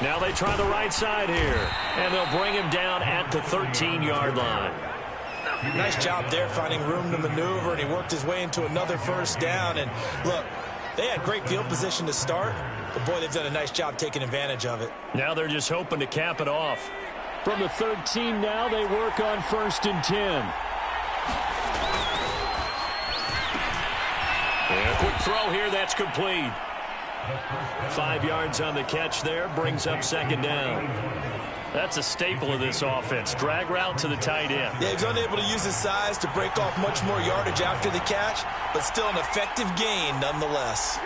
Now they try the right side here, and they'll bring him down at the 13-yard line. Nice job there finding room to maneuver, and he worked his way into another 1st down. And look, they had great field position to start, but boy, they've done a nice job taking advantage of it. Now they're just hoping to cap it off. From the 13 now, they work on 1st and 10. And a quick throw here, that's complete. 5 yards on the catch there, brings up second down. That's a staple of this offense. Drag route to the tight end. Yeah, he's unable to use his size to break off much more yardage after the catch, but still an effective gain nonetheless.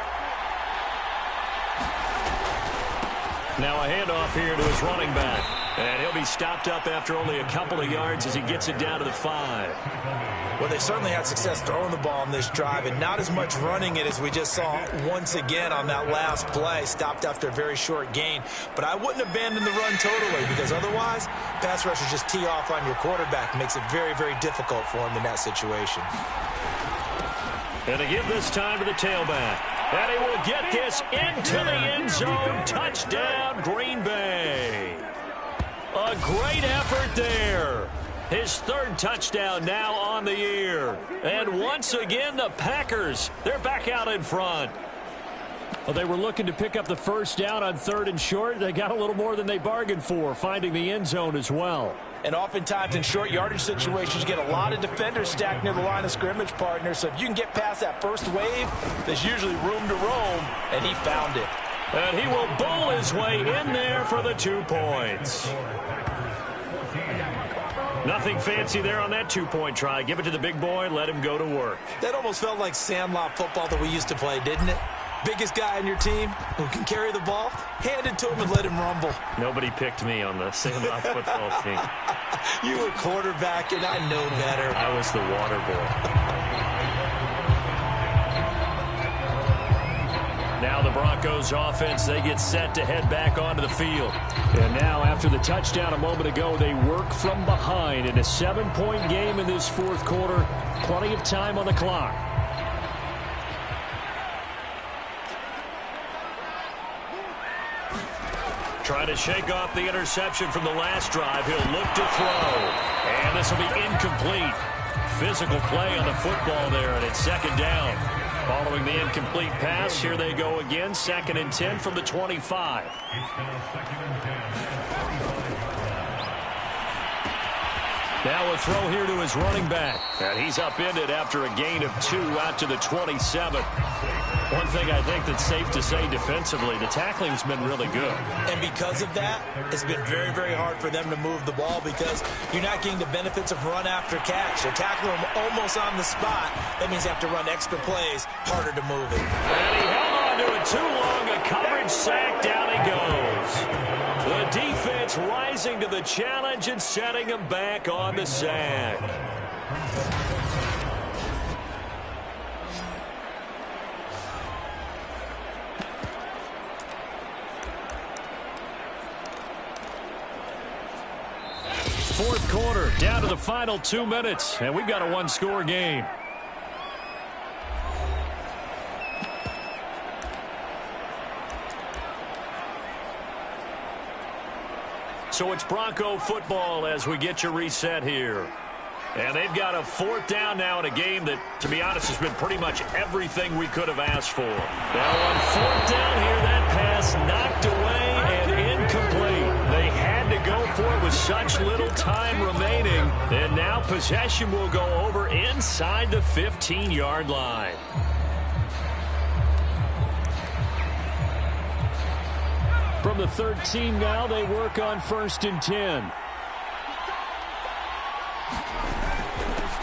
Now a handoff here to his running back. And he'll be stopped up after only a couple of yards as he gets it down to the 5. Well, they certainly had success throwing the ball on this drive and not as much running it as we just saw once again on that last play. Stopped after a very short gain. But I wouldn't abandon the run totally because otherwise, pass rushers just tee off on your quarterback. Makes it very, very difficult for him in that situation. And they give this time to the tailback. And he will get this into the end zone. Touchdown, Green Bay. A great effort there. His third touchdown now on the year. And once again, the Packers, they're back out in front. Well, they were looking to pick up the first down on 3rd and short. They got a little more than they bargained for, finding the end zone as well. And oftentimes in short yardage situations, you get a lot of defenders stacked near the line of scrimmage, partner. So if you can get past that first wave, there's usually room to roam, and he found it. And he will bowl his way in there for the 2 points. Nothing fancy there on that 2-point try. Give it to the big boy, let him go to work. That almost felt like sandlot football that we used to play, didn't it? Biggest guy on your team who can carry the ball, hand it to him and let him rumble. Nobody picked me on the sandlot football team. You were quarterback, and I know better. I was the water boy. Now the Broncos offense, they get set to head back onto the field. And now after the touchdown a moment ago, they work from behind in a 7-point game in this 4th quarter. Plenty of time on the clock. Trying to shake off the interception from the last drive. He'll look to throw. And this will be incomplete. Physical play on the football there, and it's second down. Following the incomplete pass, here they go again. 2nd and 10 from the 25. Now a throw here to his running back. And he's upended after a gain of 2 out to the 27. One thing I think that's safe to say defensively, the tackling's been really good. And because of that, it's been very, very hard for them to move the ball because you're not getting the benefits of run after catch. They're tackling them almost on the spot. That means they have to run extra plays, harder to move it. And he held on to it too long. A coverage sack, down he goes. The defense rising to the challenge and setting him back on the sack. Fourth quarter, down to the final 2 minutes, and we've got a 1-score game. So it's Bronco football as we get you reset here. And they've got a 4th down now in a game that, to be honest, has been pretty much everything we could have asked for. Now on 4th down here, that pass knocked away and incomplete. They had to go for it with such little time remaining. And now possession will go over inside the 15-yard line. From the 13 now, they work on 1st and 10.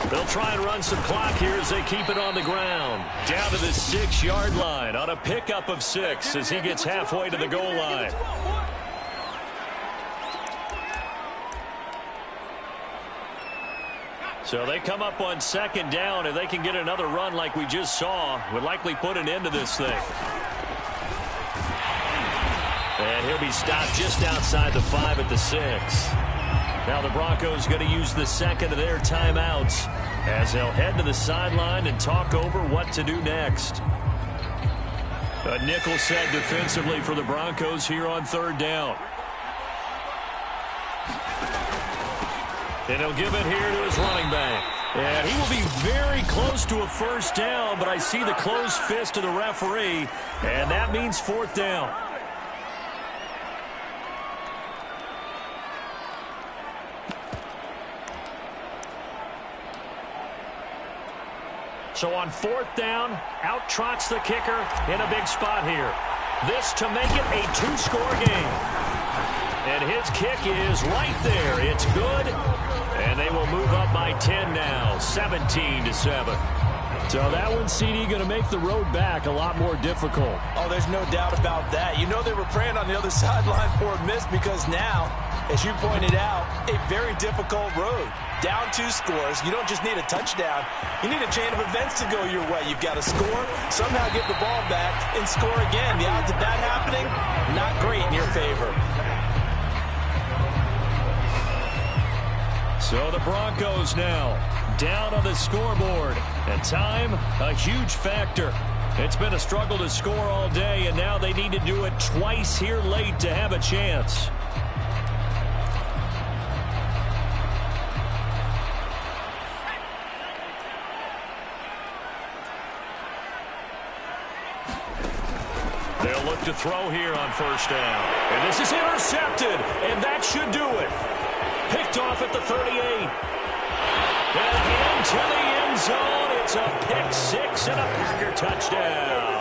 They'll try and run some clock here as they keep it on the ground. Down to the 6-yard line on a pickup of 6 as he gets halfway to the goal line. So they come up on 2nd down. If they can get another run like we just saw, would likely put an end to this thing. And he'll be stopped just outside the 5 at the 6. Now the Broncos going to use the 2nd of their timeouts as they'll head to the sideline and talk over what to do next. A nickel set defensively for the Broncos here on 3rd down. And he'll give it here to his running back. And he will be very close to a 1st down, but I see the closed fist of the referee, and that means 4th down. So on 4th down, out trots the kicker in a big spot here. This to make it a two-score game. And his kick is right there. It's good. And they will move up by 10 now, 17-7. So that one, CD, going to make the road back a lot more difficult. Oh, there's no doubt about that. You know they were praying on the other sideline for a miss because now, as you pointed out, a very difficult road. Down 2 scores. You don't just need a touchdown. You need a chain of events to go your way. You've got to score, somehow get the ball back, and score again. The odds of that happening, not great in your favor. So the Broncos now down on the scoreboard. And time, a huge factor. It's been a struggle to score all day, and now they need to do it twice here late to have a chance. They'll look to throw here on first down. And this is intercepted, and that should do it. Picked off at the 38. And into the end zone. It's a pick six and a Packer touchdown.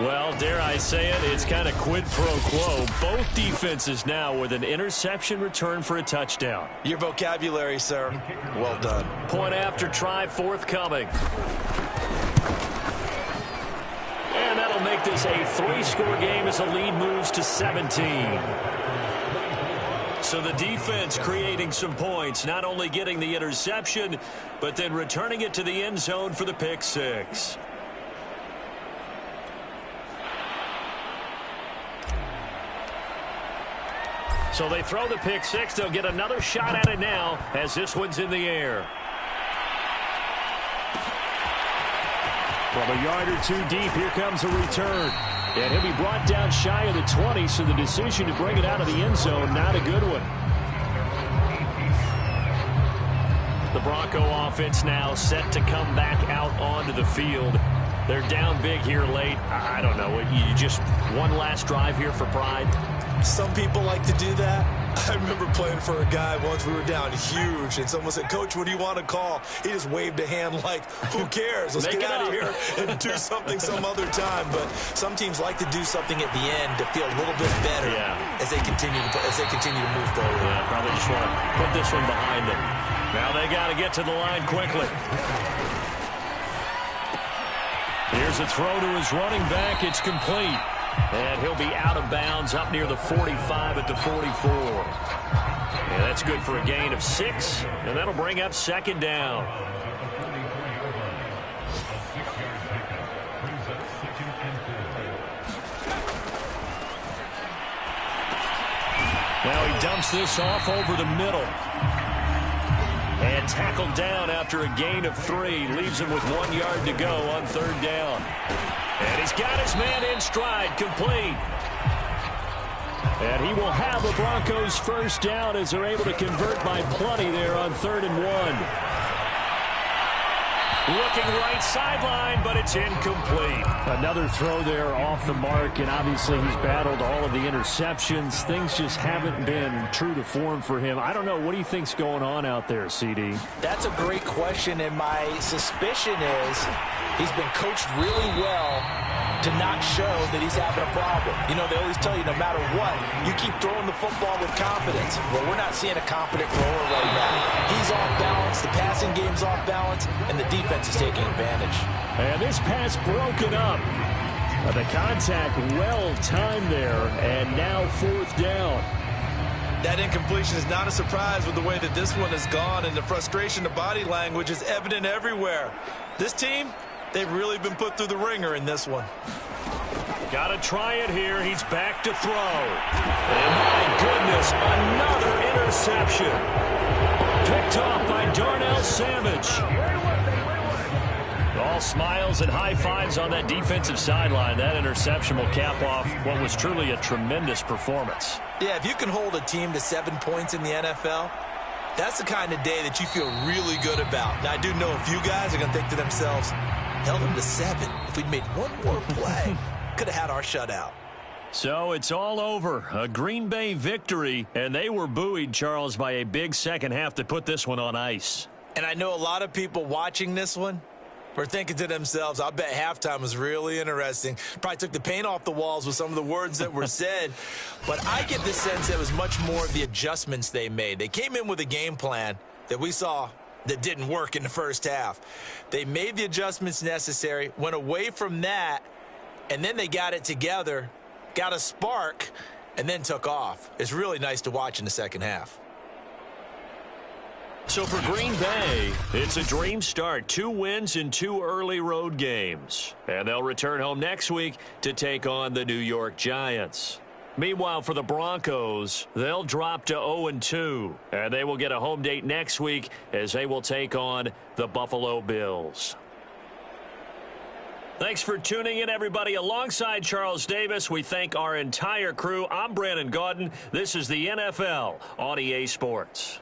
Well, dare I say it, it's kind of quid pro quo. Both defenses now with an interception return for a touchdown. Your vocabulary, sir. Well done. Point after try forthcoming. And that'll make this a 3-score game as the lead moves to 17. So the defense creating some points, not only getting the interception, but then returning it to the end zone for the pick six. So they throw the pick six. They'll get another shot at it now as this one's in the air. From a yard or two deep, here comes a return. And he'll be brought down shy of the 20, so the decision to bring it out of the end zone, not a good one. The Bronco offense now set to come back out onto the field. They're down big here late. I don't know. You just one last drive here for pride? Some people like to do that. I remember playing for a guy once. We were down huge, and someone said, "Coach, what do you want to call?" He just waved a hand like, "Who cares? Let's get out of here and do something some other time." But some teams like to do something at the end to feel a little bit better as they continue to move forward. Yeah, probably just want to put this one behind them. Now they got to get to the line quickly. Here's a throw to his running back. It's complete. And he'll be out of bounds up near the 45 at the 44. And that's good for a gain of 6. And that'll bring up second down. Now he dumps this off over the middle. And tackled down after a gain of 3. Leaves him with 1 yard to go on third down. And he's got his man in stride, complete. And he will have the Broncos first down as they're able to convert by plenty there on 3rd and 1. Looking right sideline, but it's incomplete. Another throw there off the mark, and obviously he's battled all of the interceptions. Things just haven't been true to form for him. I don't know. What do you think's going on out there, CD? That's a great question, and my suspicion is he's been coached really well to not show that he's having a problem. You know, they always tell you no matter what, you keep throwing the football with confidence. Well, we're not seeing a confident thrower right now. He's off balance, the passing game's off balance, and the defense is taking advantage. And this pass broken up. The contact well timed there, and now 4th down. That incompletion is not a surprise with the way that this one has gone, and the frustration, the body language is evident everywhere. This team, they've really been put through the ringer in this one. Got to try it here. He's back to throw. And my goodness, another interception. Picked off by Darnell Savage. All smiles and high fives on that defensive sideline. That interception will cap off what was truly a tremendous performance. Yeah, if you can hold a team to 7 points in the NFL, that's the kind of day that you feel really good about. Now, I do know a few guys are going to think to themselves, held them to 7. If we'd made one more play, could have had our shutout. So it's all over. A Green Bay victory, and they were buoyed, Charles, by a big second half to put this one on ice. And I know a lot of people watching this one, were thinking to themselves, I bet halftime was really interesting. Probably took the paint off the walls with some of the words that were said. But I get the sense that it was much more of the adjustments they made. They came in with a game plan that we saw that didn't work in the first half. They made the adjustments necessary, went away from that, and then they got it together, got a spark, and then took off. It's really nice to watch in the second half. So for Green Bay, it's a dream start. 2 wins in 2 early road games. And they'll return home next week to take on the New York Giants. Meanwhile, for the Broncos, they'll drop to 0-2. And they will get a home date next week as they will take on the Buffalo Bills. Thanks for tuning in, everybody. Alongside Charles Davis, we thank our entire crew. I'm Brandon Gaudin. This is the NFL on EA Sports.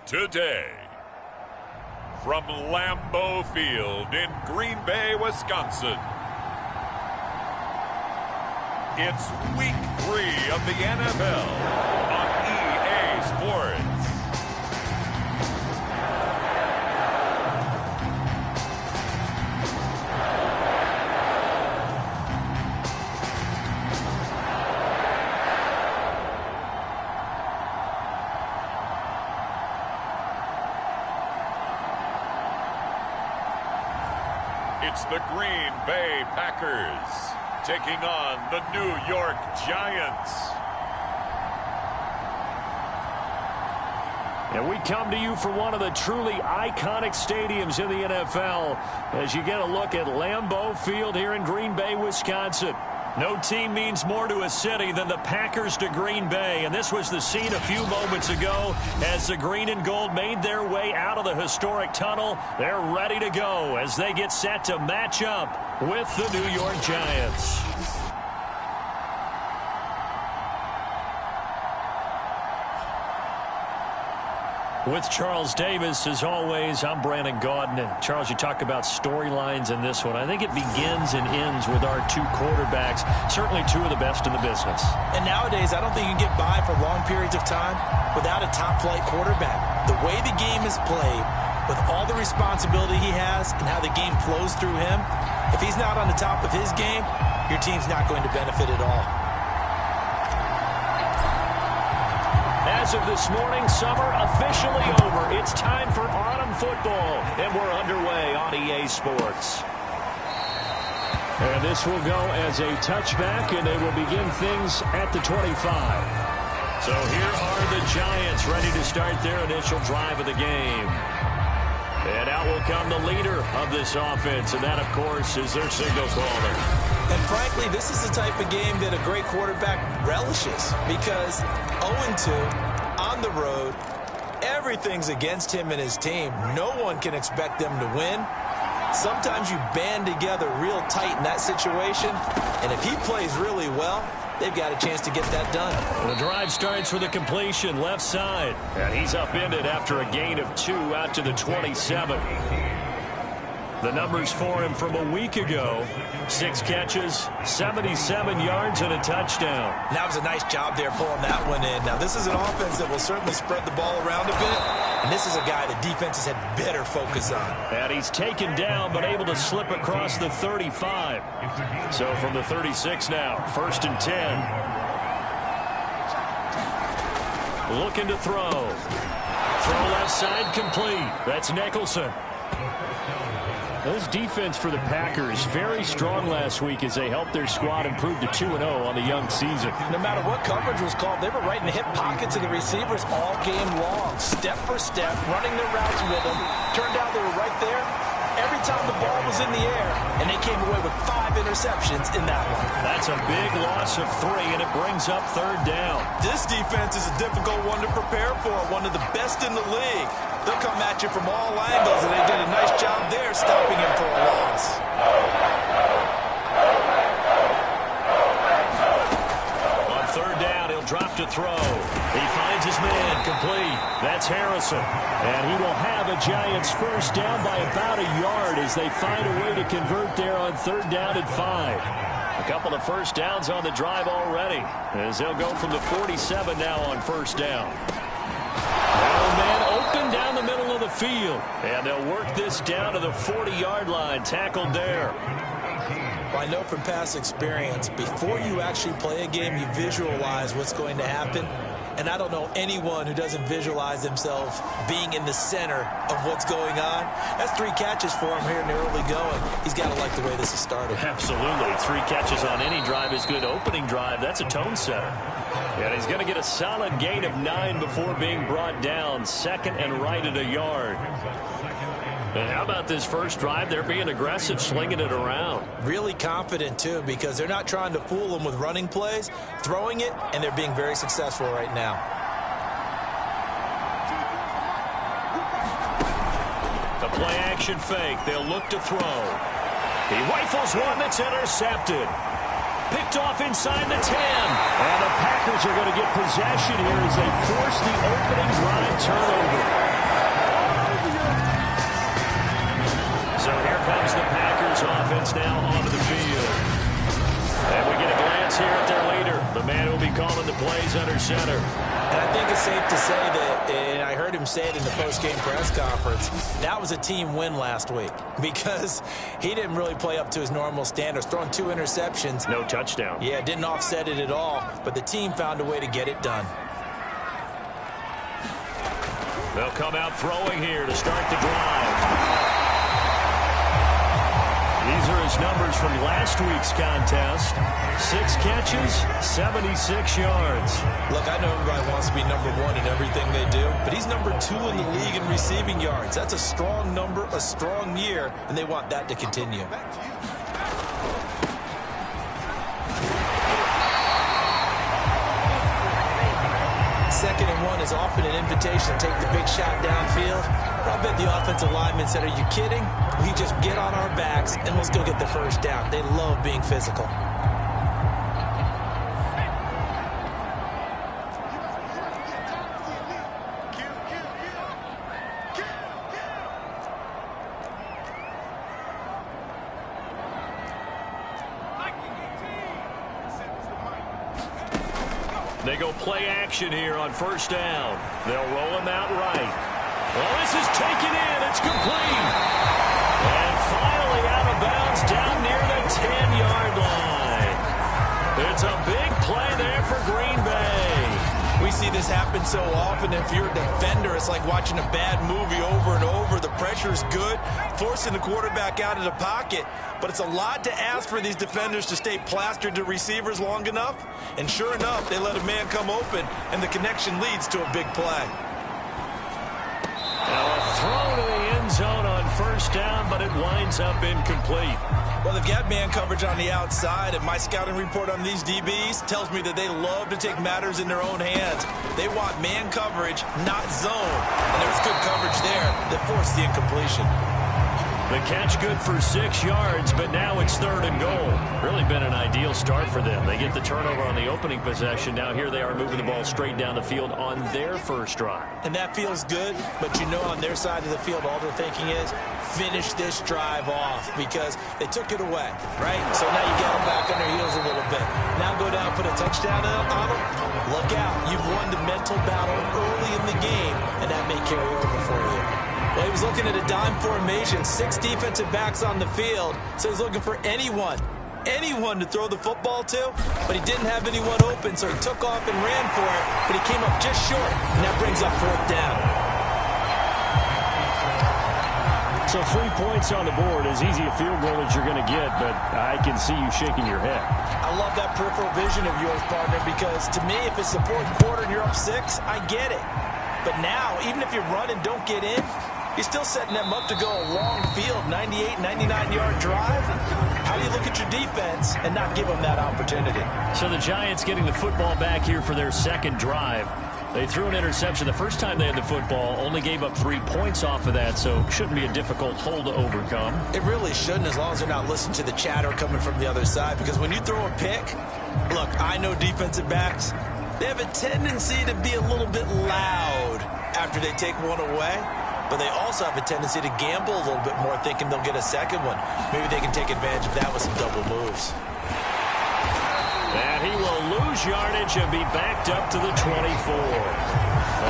today. From Lambeau Field in Green Bay, Wisconsin, it's Week 3 of the NFL on EA Sports. It's the Green Bay Packers taking on the New York Giants. And we come to you from one of the truly iconic stadiums in the NFL as you get a look at Lambeau Field here in Green Bay, Wisconsin. No team means more to a city than the Packers to Green Bay, and this was the scene a few moments ago as the green and gold made their way out of the historic tunnel. They're ready to go as they get set to match up with the New York Giants. With Charles Davis, as always, I'm Brandon Gaudin. And Charles, you talk about storylines in this one. I think it begins and ends with our two quarterbacks, certainly two of the best in the business. And nowadays, I don't think you can get by for long periods of time without a top-flight quarterback. The way the game is played, with all the responsibility he has and how the game flows through him, if he's not on the top of his game, your team's not going to benefit at all. As of this morning, summer officially over. It's time for autumn football, and we're underway on EA Sports. And this will go as a touchback, and they will begin things at the 25. So here are the Giants ready to start their initial drive of the game. And out will come the leader of this offense, and that, of course, is their signal caller. And frankly, this is the type of game that a great quarterback relishes because 0-2 on the road, everything's against him and his team. No one can expect them to win. Sometimes you band together real tight in that situation, and if he plays really well, they've got a chance to get that done. The drive starts with a completion left side, and he's upended after a gain of 2 out to the 27. The numbers for him from a week ago: 6 catches, 77 yards, and a touchdown. That was a nice job there pulling that one in. Now, this is an offense that will certainly spread the ball around a bit, and this is a guy the defenses had better focus on. And he's taken down, but able to slip across the 35. So from the 36 now, 1st and 10. Looking to throw. Throw left side complete. That's Nicholson. This defense for the Packers, very strong last week as they helped their squad improve to 2-0 on the young season. No matter what coverage was called, they were right in the hip pockets of the receivers all game long, step for step, running their routes with them. Turned out they were right there every time the ball was in the air, and they came away with 5 interceptions in that one. That's a big loss of 3, and it brings up 3rd down. This defense is a difficult one to prepare for, one of the best in the league. They'll come at you from all angles, and they did a nice job there stopping him for a loss. On 3rd down, he'll drop to throw. He finds his man complete. That's Harrison. And he will have a Giants 1st down by about a yard as they find a way to convert there on 3rd down and 5. A couple of 1st downs on the drive already as they'll go from the 47 now on 1st down. Man open down the middle of the field, and they'll work this down to the 40-yard line, tackled there. Well, I know from past experience, before you actually play a game, you visualize what's going to happen. And I don't know anyone who doesn't visualize themselves being in the center of what's going on. That's 3 catches for him here in the early going. He's got to like the way this has started. Absolutely. 3 catches on any drive is good. Opening drive, that's a tone setter. And he's going to get a solid gain of 9 before being brought down. 2nd and right at a yard. And how about this first drive? They're being aggressive, slinging it around. Really confident, too, because they're not trying to fool them with running plays, throwing it, and they're being very successful right now. The play-action fake. They'll look to throw. He rifles one that's intercepted. Picked off inside the 10. And the Packers are going to get possession here as they force the opening drive turnover. Giants now onto the field. And we get a glance here at their leader, the man who will be calling the plays under center. And I think it's safe to say that, and I heard him say it in the post-game press conference, that was a team win last week because he didn't really play up to his normal standards, throwing 2 interceptions. No touchdown. Yeah, didn't offset it at all, but the team found a way to get it done. They'll come out throwing here to start the drive. These are his numbers from last week's contest. 6 catches, 76 yards. Look, I know everybody wants to be number 1 in everything they do, but he's number 2 in the league in receiving yards. That's a strong number, a strong year, and they want that to continue. Second and 1 is often an invitation to take the big shot downfield. I'll bet the offensive lineman said, are you kidding? We just get on our backs and let's go get the first down. They love being physical. They go play action here on first down. They'll roll him out right. Well, this is taken in. It's complete. And finally out of bounds down near the 10-yard line. It's a big play there for Green Bay. We see this happen so often. If you're a defender, it's like watching a bad movie over and over. The pressure's good, forcing the quarterback out of the pocket. But it's a lot to ask for these defenders to stay plastered to receivers long enough. And sure enough, they let a man come open, and the connection leads to a big play. Now a throw to the end zone on first down, but it winds up incomplete. Well, they've got man coverage on the outside, and my scouting report on these DBs tells me that they love to take matters in their own hands. They want man coverage, not zone. And there was good coverage there that forced the incompletion. The catch good for 6 yards, but now it's 3rd and goal. Really been an ideal start for them. They get the turnover on the opening possession. Now here they are moving the ball straight down the field on their first drive. And that feels good, but you know on their side of the field all they're thinking is finish this drive off because they took it away, right? So now you get them back on their heels a little bit. Now go down, put a touchdown on them. Look out. You've won the mental battle early in the game, and that may carry over for you. Well, he was looking at a dime formation, 6 defensive backs on the field, so he's looking for anyone to throw the football to, but he didn't have anyone open, so he took off and ran for it, but he came up just short, and that brings up 4th down. So 3 points on the board, as easy a field goal as you're going to get, but I can see you shaking your head. I love that peripheral vision of yours, partner, because to me, if it's the 4th quarter and you're up 6, I get it. But now, even if you run and don't get in, you're still setting them up to go a long field, 98, 99-yard drive. How do you look at your defense and not give them that opportunity? So the Giants getting the football back here for their 2nd drive. They threw an interception the first time they had the football, only gave up 3 points off of that, so shouldn't be a difficult hole to overcome. It really shouldn't, as long as they're not listening to the chatter coming from the other side, because when you throw a pick, look, I know defensive backs, they have a tendency to be a little bit loud after they take one away. But they also have a tendency to gamble a little bit more, thinking they'll get a second one. Maybe they can take advantage of that with some double moves. And he will lose yardage and be backed up to the 24.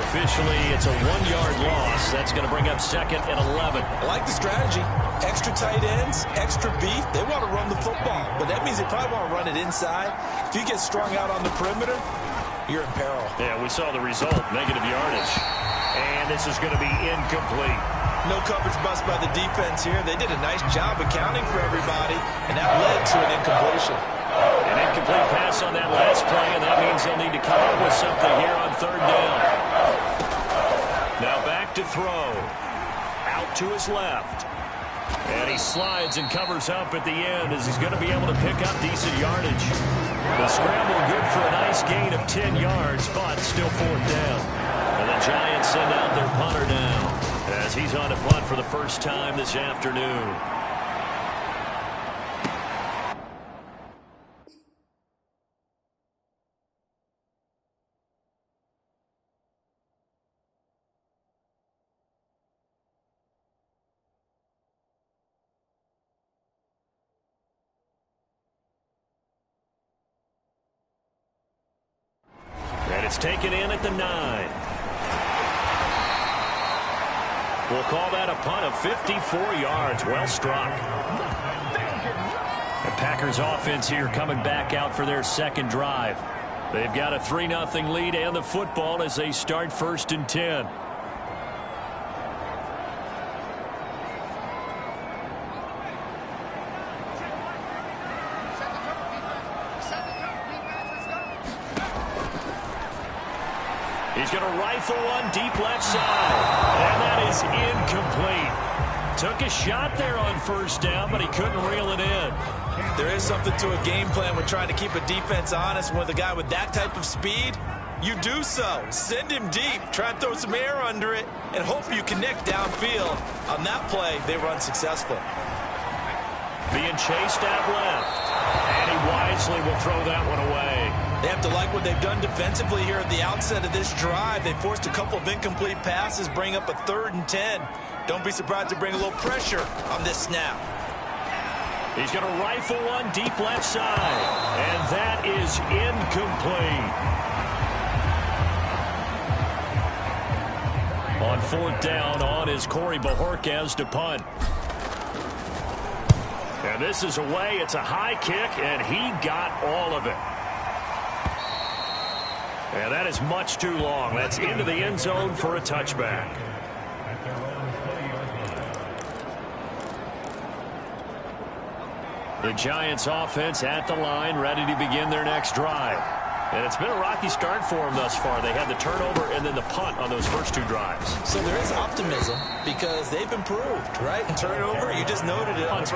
Officially, it's a 1-yard loss. That's going to bring up 2nd and 11. I like the strategy. Extra tight ends, extra beef. They want to run the football, but that means they probably want to run it inside. If you get strung out on the perimeter, you're in peril. Yeah, we saw the result, negative yardage. And this is going to be incomplete. No coverage bust by the defense here. They did a nice job accounting for everybody, and that led to an incompletion. An incomplete pass on that last play, and that means they'll need to come up with something here on 3rd down. Now back to throw. Out to his left. And he slides and covers up at the end as he's going to be able to pick up decent yardage. The scramble good for a nice gain of 10 yards, but still 4th down. And the Giants send out their punter now as he's on to punt for the first time this afternoon. And it's taken in at the 9. We'll call that a punt of 54 yards. Well struck. The Packers offense here coming back out for their second drive. They've got a 3-0 lead and the football as they start 1st and 10. He's going to rifle one deep left side. And that is incomplete. Took a shot there on 1st down, but he couldn't reel it in. There is something to a game plan with trying to keep a defense honest. With a guy with that type of speed, you do so. Send him deep. Try and throw some air under it and hope you connect downfield. On that play, they were unsuccessful. Being chased out left. And he wisely will throw that one away. They have to like what they've done defensively here at the outset of this drive. They forced a couple of incomplete passes, bring up a 3rd and 10. Don't be surprised to bring a little pressure on this snap. He's going to rifle one deep left side. And that is incomplete. On 4th down, on is Corey Bojorquez to punt. And this is away. It's a high kick, and he got all of it. And that is much too long. That's into the end zone for a touchback. The Giants offense at the line, ready to begin their next drive. And it's been a rocky start for them thus far. They had the turnover and then the punt on those first 2 drives. So there is optimism because they've improved, right? Turnover, you just noted it. Punt's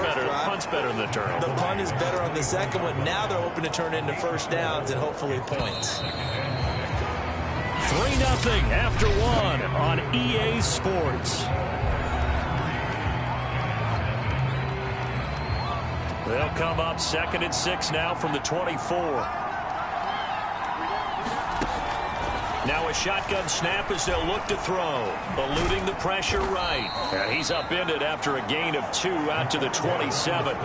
better than the turnover. The punt is better on the second one. Now they're hoping to turn it into 1st downs and hopefully points. 3-0 after 1 on EA Sports. They'll come up 2nd and 6 now from the 24. Now a shotgun snap as they'll look to throw. Eluding the pressure right. And he's upended after a gain of 2 out to the 27.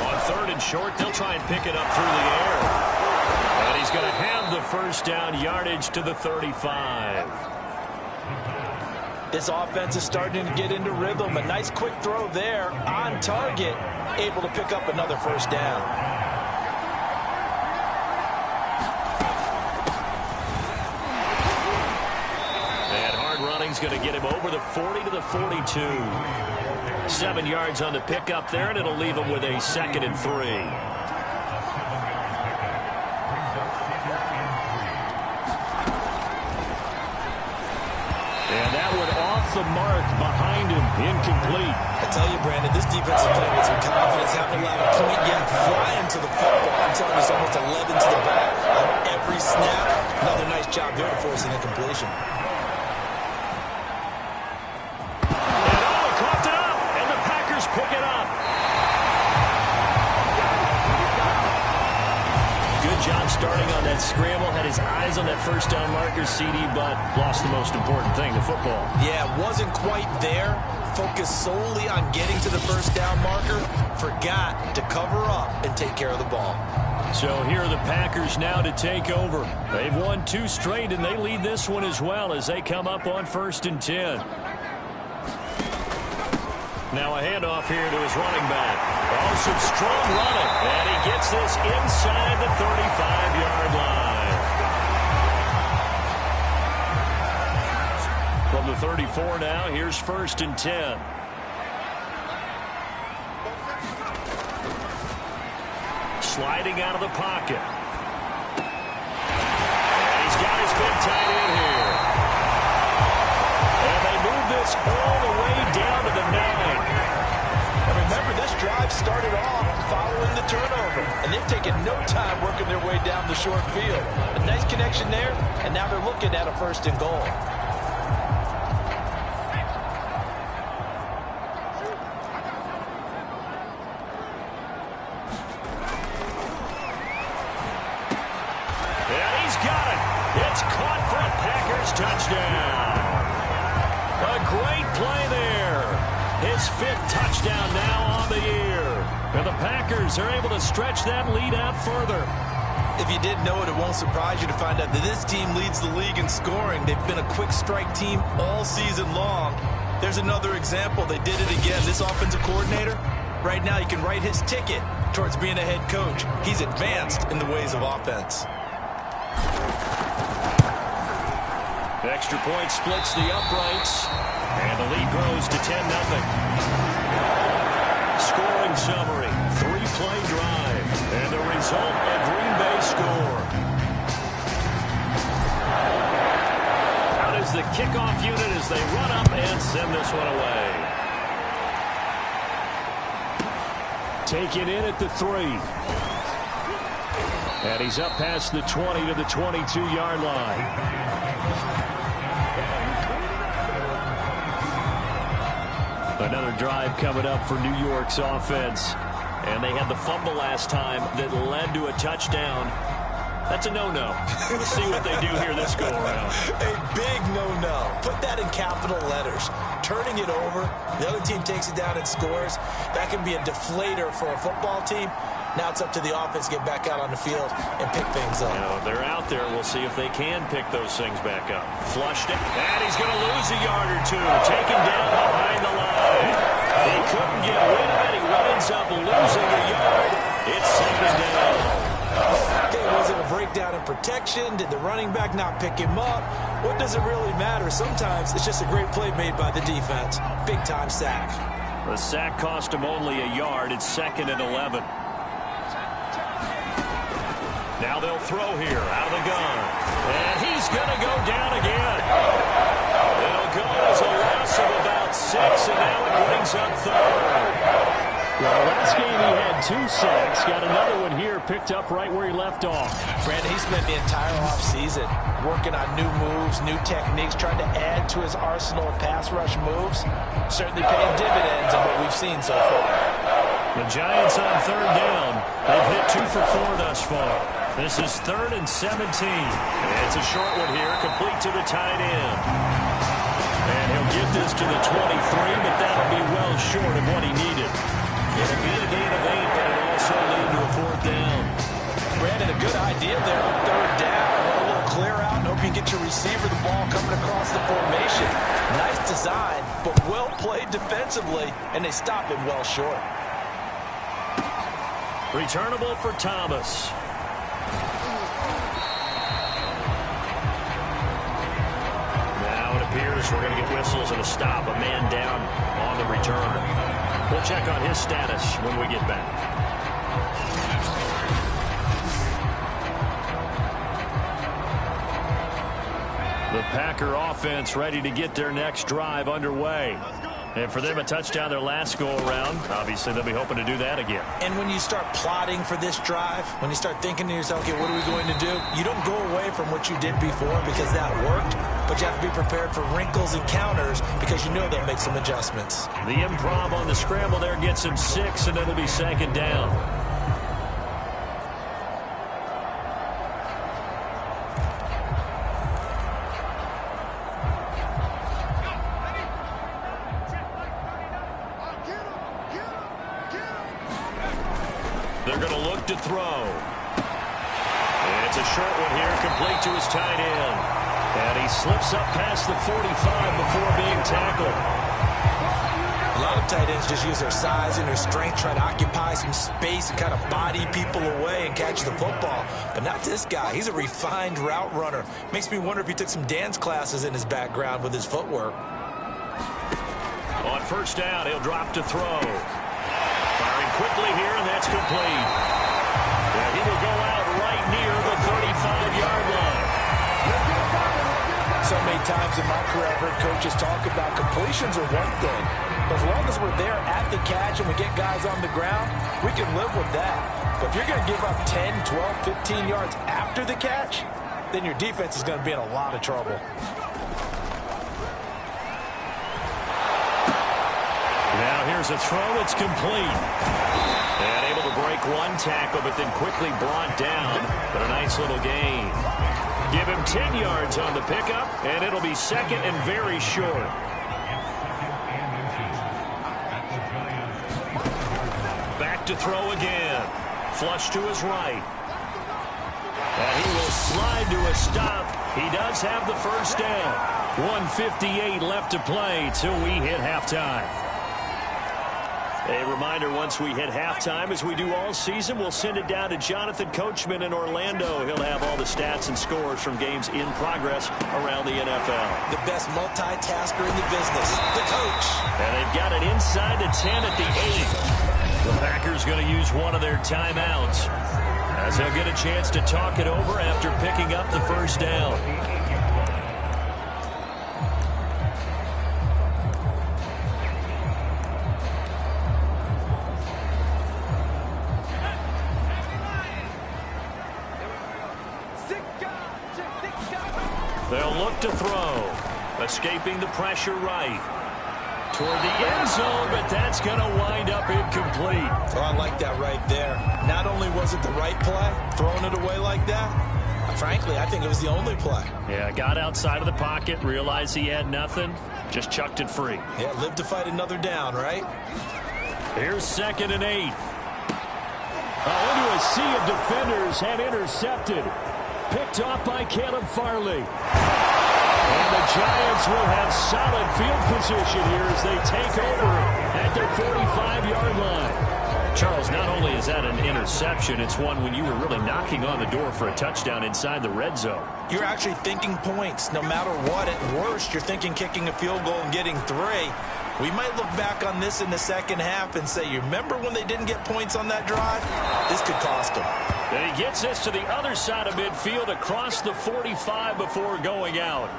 On 3rd and short, they'll try and pick it up through the air. And he's going to have the 1st down yardage to the 35. This offense is starting to get into rhythm. A nice quick throw there on target, able to pick up another 1st down. And hard running's going to get him over the 40 to the 42. 7 yards on the pickup there, and it'll leave him with a 2nd and 3. The mark behind him, incomplete. I tell you, Brandon, this defense is playing with some confidence. Haven't allowed a point yet. Flying to the football. I'm telling you, it's almost 11 to the back on every snap. Another nice job there to force an incompletion. And caught it up, and the Packers pick it up. Good job starting on that scramble. Had his eyes on that 1st down marker, CD, but lost the most important thing, the football. Yeah, wasn't quite there. Focused solely on getting to the 1st down marker. Forgot to cover up and take care of the ball. So here are the Packers now to take over. They've won 2 straight, and they lead this one as well as they come up on 1st and 10. Now a handoff here to his running back. Oh, some strong running. And he gets this inside the 35-yard line. From the 34 now, here's 1st and 10. Sliding out of the pocket. And he's got his big tight end here. And they move this all the way down to the 9. And remember, this drive started off following the turnover, and they've taken no time working their way down the short field. A nice connection there, and now they're looking at a 1st and goal. touchdown. A great play there. His 5th touchdown now on the year. And the Packers are able to stretch that lead out further. If you didn't know it, it won't surprise you to find out that this team leads the league in scoring. They've been a quick strike team all season long. There's another example. They did it again. This offensive coordinator, right now, he can write his ticket towards being a head coach. He's advanced in the ways of offense. The extra point splits the uprights, and the lead grows to 10-0. Scoring summary, 3-play drive, and the result, a Green Bay score. Out is the kickoff unit as they run up and send this one away. Taken in at the 3. And he's up past the 20 to the 22-yard line. Another drive coming up for New York's offense. And they had the fumble last time that led to a touchdown. That's a no-no. We'll see what they do here this go-around. A big no-no. Put that in capital letters. Turning it over, the other team takes it down and scores. That can be a deflator for a football team. Now it's up to the offense to get back out on the field and pick things up. You know, they're out there. We'll see if they can pick those things back up. Flushed it, and he's going to lose a yard or two. Taken down behind the line. He couldn't get rid of it. He winds up losing a yard. It's 2nd down. Okay, was it a breakdown in protection? Did the running back not pick him up? What does it really matter? Sometimes it's just a great play made by the defense. Big-time sack. The sack cost him only a yard. It's 2nd and 11. Now they'll throw here out of the gun. And he's going to go down again. It'll go as a loss of about 6, and now it brings up 3rd. Well, last game he had 2 sacks. Got another one here picked up right where he left off. Brandon, he spent the entire offseason working on new moves, new techniques, trying to add to his arsenal of pass rush moves. Certainly paying dividends in what we've seen so far. The Giants on 3rd down. They've hit 2 for 4 thus far. This is 3rd and 17. It's a short one here, complete to the tight end. And he'll get this to the 23, but that'll be well short of what he needed. It'll be a gain of 8, but it'll also lead to a 4th down. Brandon, a good idea there on 3rd down. A little clear out and hope you get your receiver the ball coming across the formation. Nice design, but well played defensively, and they stop him well short. Returnable for Thomas. Now it appears we're going to get whistles and a stop. A man down on the return. We'll check on his status when we get back. The Packer offense ready to get their next drive underway. And for them, a touchdown their last go-around. Obviously, they'll be hoping to do that again. And when you start plotting for this drive, when you start thinking to yourself, okay, what are we going to do? You don't go away from what you did before because that worked, but you have to be prepared for wrinkles and counters because you know they'll make some adjustments. The improv on the scramble there gets him 6, and it'll be 2nd down. They're going to look to throw. And it's a short one here, complete to his tight end. And he slips up past the 45 before being tackled. A lot of tight ends just use their size and their strength, try to occupy some space and kind of body people away and catch the football. But not this guy. He's a refined route runner. Makes me wonder if he took some dance classes in his background with his footwork. On 1st down, he'll drop to throw. Firing quickly here, and that's complete. And he will go out right near the 35-yard line. So many times in my career, I've heard coaches talk about completions are one thing. But as long as we're there at the catch and we get guys on the ground, we can live with that. But if you're going to give up 10, 12, 15 yards after the catch, then your defense is going to be in a lot of trouble. Now here's a throw. It's complete. And able to break one tackle, but then quickly brought down. But a nice little gain. Give him 10 yards on the pickup, and it'll be second and very short. Back to throw again. Flush to his right. And he will slide to a stop. He does have the first down. 1:58 left to play till we hit halftime. A reminder, once we hit halftime, as we do all season, we'll send it down to Jonathan Coachman in Orlando. He'll have all the stats and scores from games in progress around the NFL. The best multitasker in the business, the coach. And they've got it inside the 10 at the 8. The Packers going to use one of their timeouts, as they'll get a chance to talk it over after picking up the first down. They'll look to throw. Escaping the pressure right. Toward the end zone, but that's going to wind up incomplete. Oh, I like that right there. Not only was it the right play, throwing it away like that, frankly, I think it was the only play. Yeah, got outside of the pocket, realized he had nothing, just chucked it free. Yeah, live to fight another down, right? Here's 2nd and 8. Into a sea of defenders and intercepted. Picked off by Caleb Farley. And the Giants will have solid field position here as they take over at their 45-yard line. Charles, not only is that an interception, it's one when you were really knocking on the door for a touchdown inside the red zone. You're actually thinking points. No matter what, at worst, you're thinking kicking a field goal and getting 3. We might look back on this in the second half and say, you remember when they didn't get points on that drive? This could cost them. And he gets this to the other side of midfield across the 45 before going out.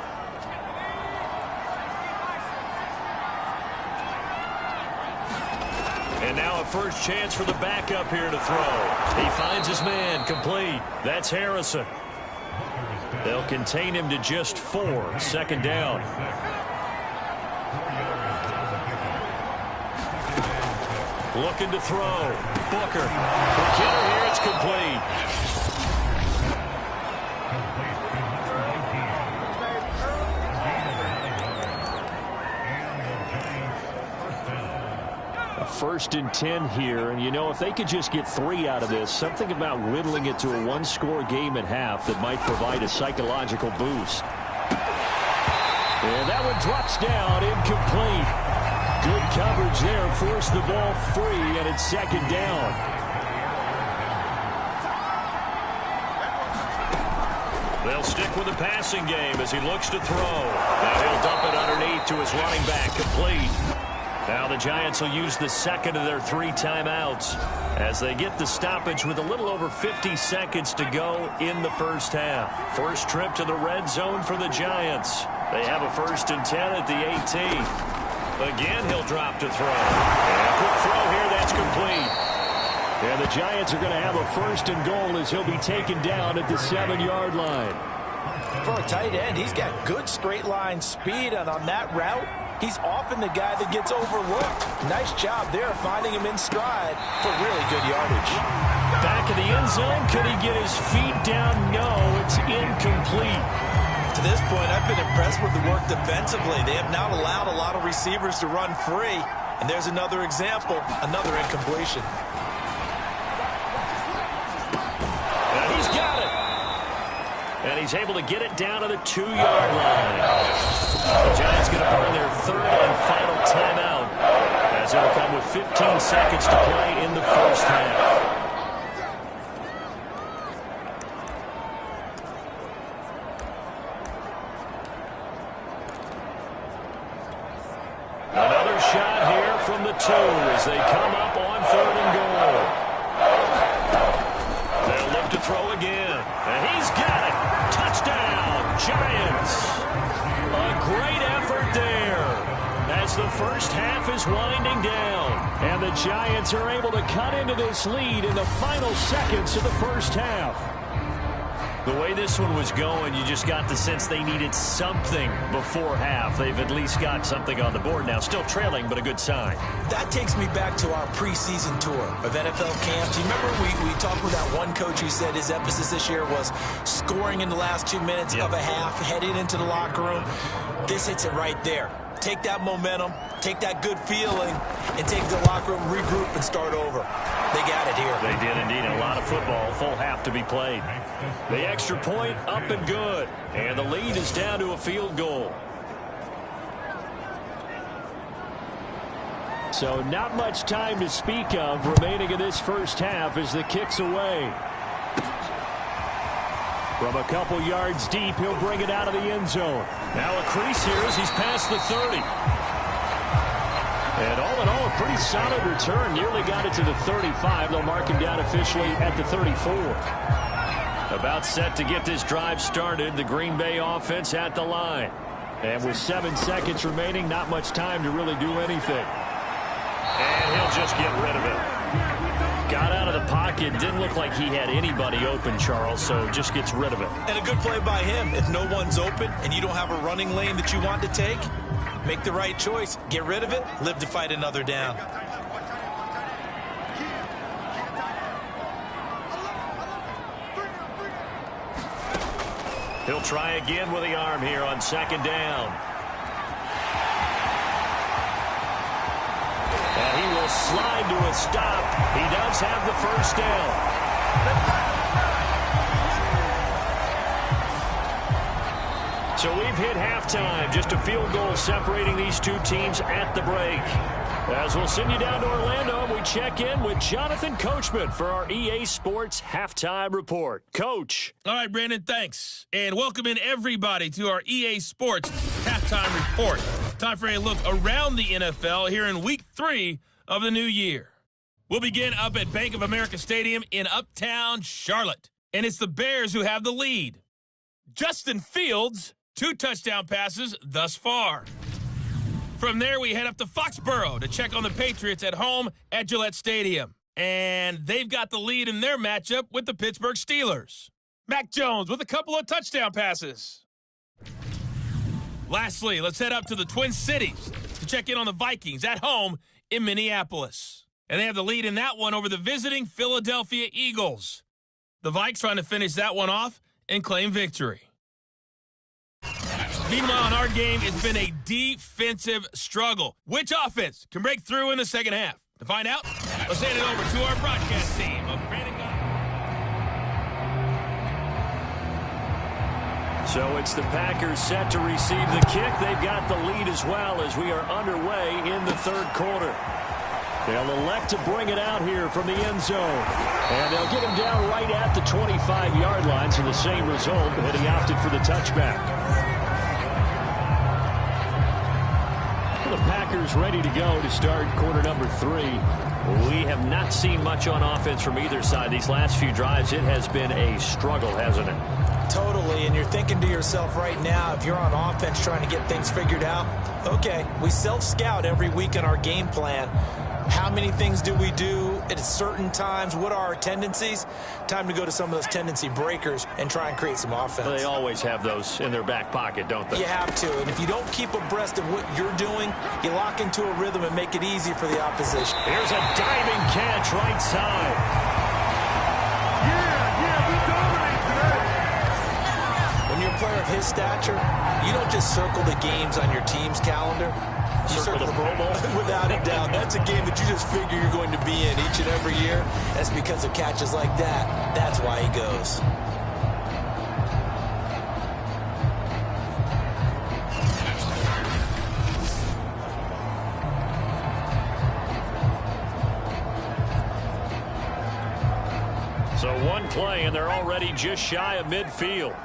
And now a first chance for the backup here to throw. He finds his man, complete. That's Harrison. They'll contain him to just 4. 2nd down. Looking to throw. Booker. For Kittle here, it's complete. A 1st and 10 here, and you know, if they could just get 3 out of this, something about whittling it to a 1-score game at half that might provide a psychological boost. And that one drops down, incomplete. Good coverage there, forced the ball free, and it's 2nd down. They'll stick with the passing game as he looks to throw. Now he'll dump it underneath to his running back, complete. Now the Giants will use the 2nd of their 3 timeouts as they get the stoppage with a little over 50 seconds to go in the first half. First trip to the red zone for the Giants. They have a 1st and 10 at the 18. Again, he'll drop to throw. And a quick throw here, that's complete. And the Giants are going to have a 1st and goal as he'll be taken down at the 7-yard line. For a tight end, he's got good straight line speed, and on that route, he's often the guy that gets overlooked. Nice job there finding him in stride for really good yardage. Back in the end zone, could he get his feet down? No, it's incomplete. To this point, I've been impressed with the work defensively. They have not allowed a lot of receivers to run free. And there's another example, another incompletion. And he's got it. And he's able to get it down to the 2-yard line. The Giants going to burn their 3rd and final timeout as it'll come with 15 seconds to play in the first half. Another shot here from the 2 as they come up on 3rd and goal. They'll look to throw again. And he's got it. Touchdown, Giants. A great effort there as the first half is winding down. And the Giants are able to cut into this lead in the final seconds of the first half. The way this one was going, you just got the sense they needed something before half. They've at least got something on the board now. Still trailing, but a good sign. That takes me back to our preseason tour of NFL camps. You remember we talked with that one coach who said his emphasis this year was scoring in the last 2 minutes of a half, heading into the locker room. This hits it right there. Take that momentum, take that good feeling, and take the locker room, regroup, and start over. They got it here. They did indeed. A lot of football, full half to be played. The extra point up and good. And the lead is down to a field goal. So not much time to speak of remaining in this first half as the kick's away. From a couple yards deep, he'll bring it out of the end zone. Now a crease here as he's past the 30. And all in all, a pretty solid return. Nearly got it to the 35. They'll mark him down officially at the 34. About set to get this drive started. The Green Bay offense at the line. And with 7 seconds remaining, not much time to really do anything. And he'll just get rid of it. Got out of the pocket. Didn't look like he had anybody open, Charles, so just gets rid of it. And a good play by him. If no one's open and you don't have a running lane that you want to take, make the right choice. Get rid of it. Live to fight another down. He'll try again with the arm here on second down. And he will slide to a stop. He does have the first down. So we've hit halftime. Just a field goal separating these two teams at the break. As we'll send you down to Orlando, we check in with Jonathan Coachman for our EA Sports Halftime Report. Coach. All right, Brandon, thanks. And welcome in everybody to our EA Sports Halftime Report. Time for a look around the NFL here in Week 3 of the new year. We'll begin up at Bank of America Stadium in Uptown Charlotte. And it's the Bears who have the lead. Justin Fields, 2 touchdown passes thus far. From there, we head up to Foxborough to check on the Patriots at home at Gillette Stadium. And they've got the lead in their matchup with the Pittsburgh Steelers. Mac Jones with a couple of touchdown passes. Lastly, let's head up to the Twin Cities to check in on the Vikings at home in Minneapolis. And they have the lead in that one over the visiting Philadelphia Eagles. The Vikes trying to finish that one off and claim victory. Meanwhile, in our game, it's been a defensive struggle. Which offense can break through in the second half? To find out, let's hand it over to our broadcast team of Brandon Guy. So it's the Packers set to receive the kick. They've got the lead as well as we are underway in the third quarter. They'll elect to bring it out here from the end zone. And they'll get him down right at the 25-yard line, so the same result, but he opted for the touchback. The Packers ready to go to start quarter number 3. We have not seen much on offense from either side. These last few drives, it has been a struggle, hasn't it? Totally, and you're thinking to yourself right now, if you're on offense trying to get things figured out, okay, we self-scout every week in our game plan. How many things do we do at certain times? What are our tendencies? Time to go to some of those tendency breakers and try and create some offense. Well, they always have those in their back pocket, don't they? You have to, and if you don't keep abreast of what you're doing, you lock into a rhythm and make it easy for the opposition. Here's a diving catch right side. We dominate today. When you're a player of his stature, you don't just circle the games on your team's calendar. You circle the Pro Bowl. Without a doubt. That's a game that you just figure you're going to be in each and every year. That's because of catches like that. That's why he goes. So one play, and they're already just shy of midfield.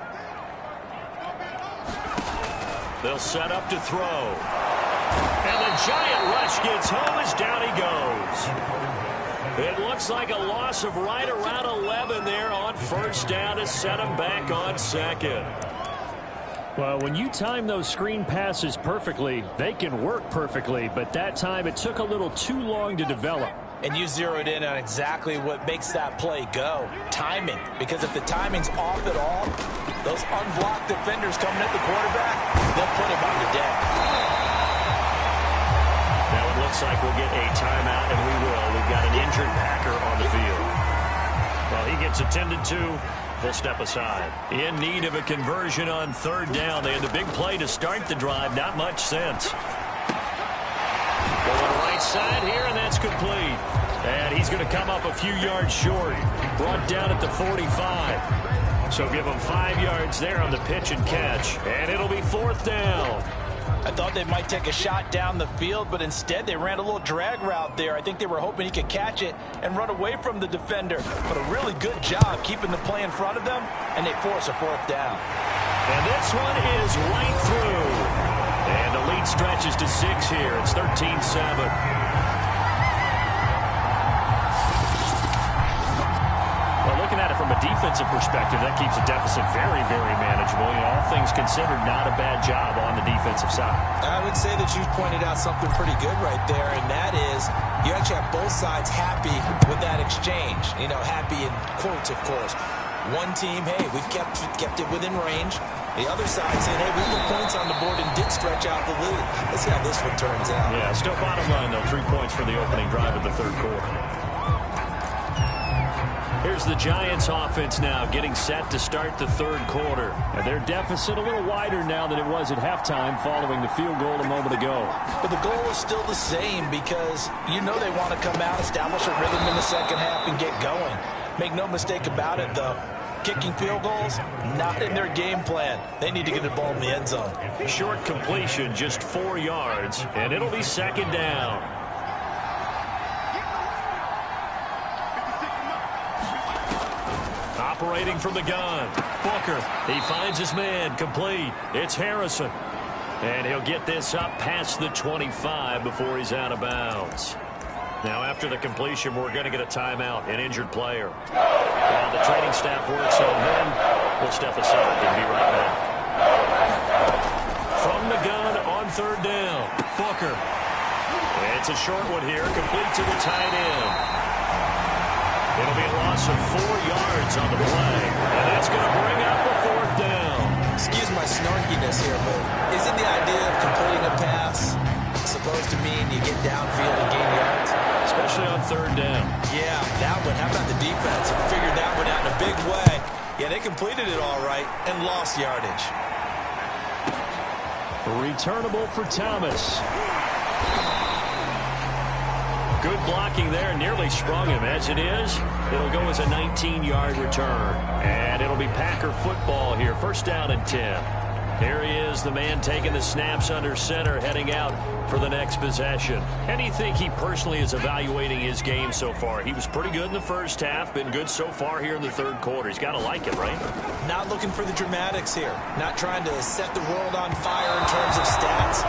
They'll set up to throw. And the giant rush gets home as down he goes. It looks like a loss of right around 11 there on first down to set him back on second. Well, when you time those screen passes perfectly, they can work perfectly, but that time it took a little too long to develop. And you zeroed in on exactly what makes that play go. Timing. Because if the timing's off at all, those unblocked defenders coming at the quarterback, they'll put him on the deck. Now it looks like we'll get a timeout, and we will. We've got an injured Packer on the field. Well, he gets attended to. He'll step aside. In need of a conversion on third down. They had the big play to start the drive. Not much sense. Going right side here, and that's complete. And he's going to come up a few yards short. Brought down at the 45. So give him 5 yards there on the pitch and catch. And it'll be fourth down. I thought they might take a shot down the field, but instead they ran a little drag route there. I think they were hoping he could catch it and run away from the defender. But a really good job keeping the play in front of them, and they force a fourth down. And this one is right through. And the lead stretches to 6 here. It's 13-7. Well, looking at it from a defensive perspective, that keeps the deficit very, very manageable. You know, all things considered, not a bad job on the defensive side. I would say that you've pointed out something pretty good right there, and that is you actually have both sides happy with that exchange. You know, happy in quotes, of course. One team, hey, we've kept it within range. The other side saying, hey, we put points on the board and did stretch out the lead. Let's see how this one turns out. Yeah, still bottom line, though, 3 points for the opening drive of the third quarter. Here's the Giants offense now getting set to start the third quarter. And their deficit a little wider now than it was at halftime following the field goal a moment ago. But the goal is still the same because you know they want to come out, establish a rhythm in the second half, and get going. Make no mistake about it, though. Kicking field goals, not in their game plan. They need to get the ball in the end zone. Short completion, just 4 yards, and it'll be second down. Operating from the gun, Booker. He finds his man, complete. It's Harrison. And he'll get this up past the 25 before he's out of bounds. Now, after the completion, we're going to get a timeout, an injured player. While the training staff works on him, we'll step aside and be right back. From the gun on third down, Booker. It's a short one here, complete to the tight end. It'll be a loss of 4 yards on the play, and that's going to bring up the fourth down. Excuse my snarkiness here, but isn't the idea of completing a pass supposed to mean you get downfield and gain yards? Especially on third down. Yeah, that one. How about the defense? Figured that one out in a big way. Yeah, they completed it all right and lost yardage. Returnable for Thomas. Good blocking there. Nearly sprung him. As it is, it'll go as a 19-yard return. And it'll be Packer football here. First down and 10. Here he is, the man taking the snaps under center, heading out for the next possession. How do you think he personally is evaluating his game so far? He was pretty good in the first half, been good so far here in the third quarter. He's got to like it, right? Not looking for the dramatics here. Not trying to set the world on fire in terms of stats.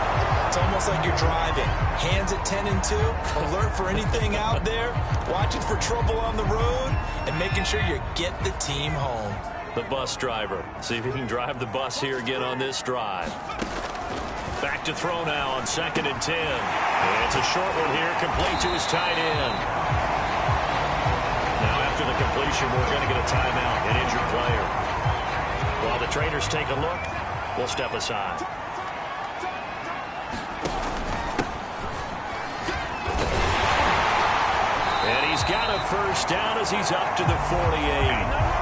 It's almost like you're driving. Hands at 10 and 2, alert for anything out there, watching for trouble on the road, and making sure you get the team home. The bus driver. See if he can drive the bus here again on this drive. Back to throw now on second and 10. It's a short one here, complete to his tight end. Now after the completion, we're going to get a timeout, an injured player. While the trainers take a look, we'll step aside. And he's got a first down as he's up to the 48.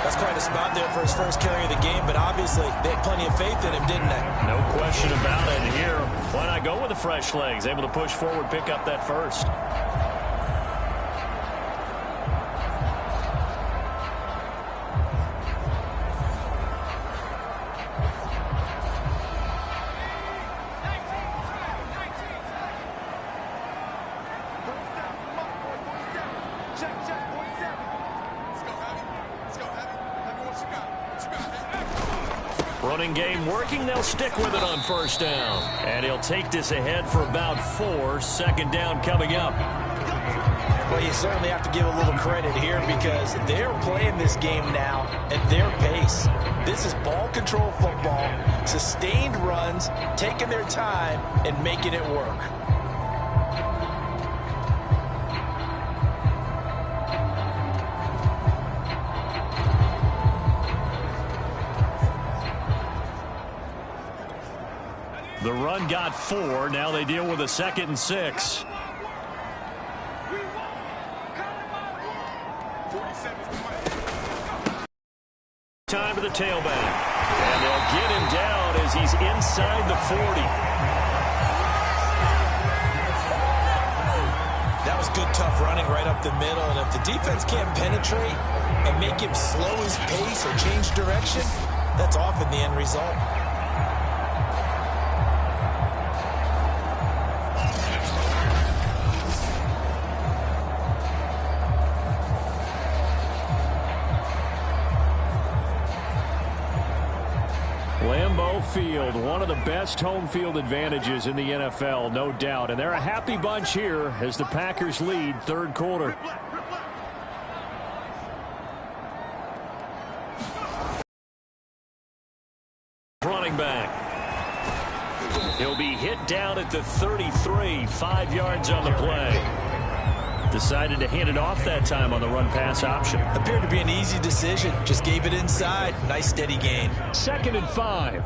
That's quite a spot there for his first carry of the game, but obviously they had plenty of faith in him, didn't they? No question about it. Here, why not go with the fresh legs? Able to push forward, pick up that first. Running game working. They'll stick with it on first down. And he'll take this ahead for about 4. Second down coming up. Well, you certainly have to give a little credit here because they're playing this game now at their pace. This is ball control football, sustained runs, taking their time, and making it work. The run got 4. Now they deal with a 2nd and 6. Time to the tailback. And they'll get him down as he's inside the 40. That was good, tough running right up the middle. And if the defense can't penetrate and make him slow his pace or change direction, that's often the end result. Lambeau Field, one of the best home field advantages in the NFL, no doubt. And they're a happy bunch here as the Packers lead third quarter. Running back. He'll be hit down at the 33, 5 yards on the play. Decided to hand it off that time on the run-pass option. Appeared to be an easy decision. Just gave it inside. Nice, steady gain. 2nd and 5.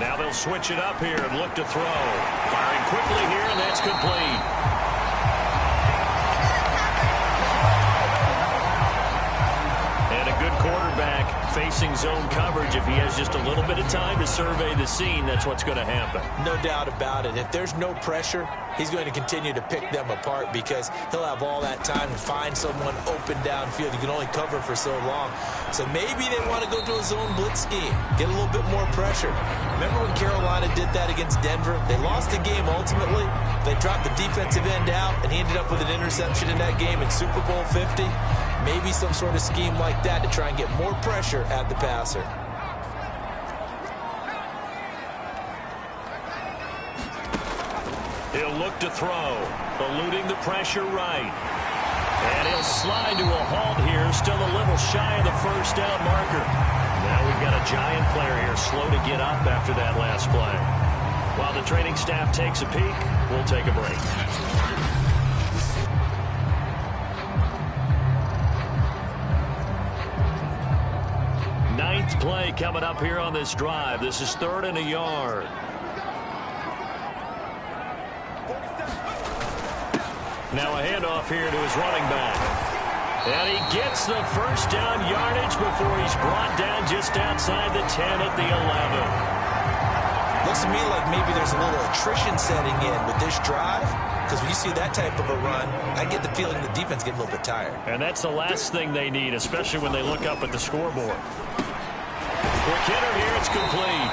Now they'll switch it up here and look to throw. Firing quickly here, and that's complete. And a good quarterback facing zone coverage. If he has just a little bit of time to survey the scene, that's what's going to happen. No doubt about it. If there's no pressure, he's going to continue to pick them apart because he'll have all that time to find someone open downfield. You can only cover for so long. So maybe they want to go to a zone blitz scheme, get a little bit more pressure. Remember when Carolina did that against Denver? They lost the game ultimately. They dropped the defensive end out, and he ended up with an interception in that game in Super Bowl 50. Maybe some sort of scheme like that to try and get more pressure at the passer. He'll look to throw, eluding the pressure right. And he'll slide to a halt here, still a little shy of the first down marker. Now we've got a giant player here, slow to get up after that last play. While the training staff takes a peek, we'll take a break. Ninth play coming up here on this drive. This is 3rd and a yard. Now a handoff here to his running back. And he gets the first down yardage before he's brought down just outside the 10 at the 11. Looks to me like maybe there's a little attrition setting in with this drive. Because when you see that type of a run, I get the feeling the defense getting a little bit tired. And that's the last thing they need, especially when they look up at the scoreboard. Quick hitter here, it's complete.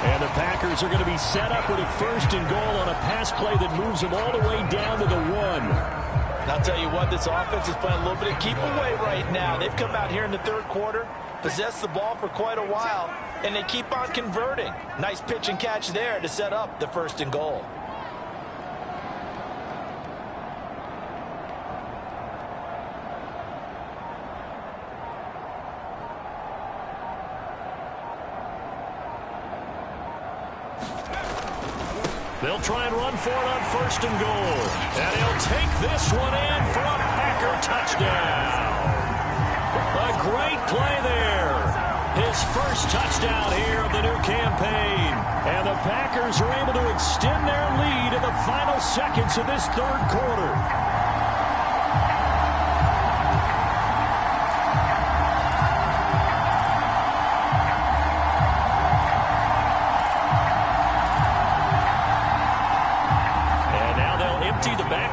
And the Packers are going to be set up with a 1st and goal on a pass play that moves them all the way down to the 1. And I'll tell you what, this offense is playing a little bit of keep away right now. They've come out here in the 3rd quarter, possessed the ball for quite a while, and they keep on converting. Nice pitch and catch there to set up the 1st and goal. They'll try and run for it on 1st and goal. And he'll take this one in for a Packer touchdown. A great play there. His first touchdown here of the new campaign. And the Packers are able to extend their lead in the final seconds of this 3rd quarter.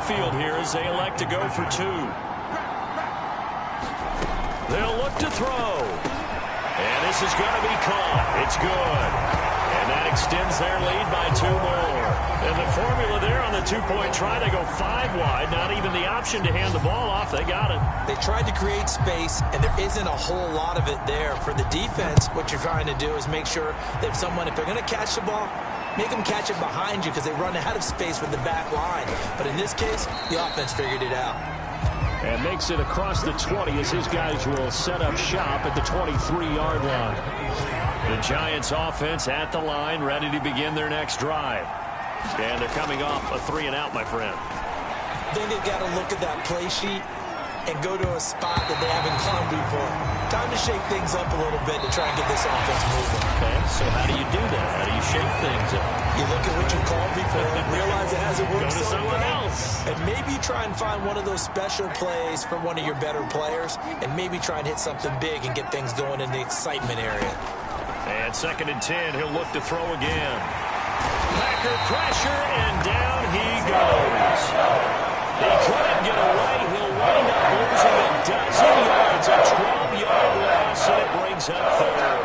Field here as they elect to go for 2. They'll look to throw. And this is going to be caught. It's good. And that extends their lead by 2 more. And the formula there on the 2-point try, they go 5 wide. Not even the option to hand the ball off. They got it. They tried to create space, and there isn't a whole lot of it there. For the defense, what you're trying to do is make sure that if they're going to catch the ball, make them catch it behind you because they run out of space with the back line. But in this case, the offense figured it out. And makes it across the 20 as his guys will set up shop at the 23-yard line. The Giants offense at the line, ready to begin their next drive. And they're coming off a 3-and-out, my friend. I think they've got to look at that play sheet and go to a spot that they haven't gone before. Time to shake things up a little bit to try and get this offense moving. Okay, so how do you do that? How do you shake things up? You look at what you called before and realize it hasn't worked Go to so someone well. else. And maybe try and find one of those special plays from one of your better players and maybe try and hit something big and get things going in the excitement area. And 2nd and 10, he'll look to throw again. Packer pressure, and down he goes. He couldn't get away. He'll wind up losing a dozen yards, a 12-yard loss, and it brings up 3rd.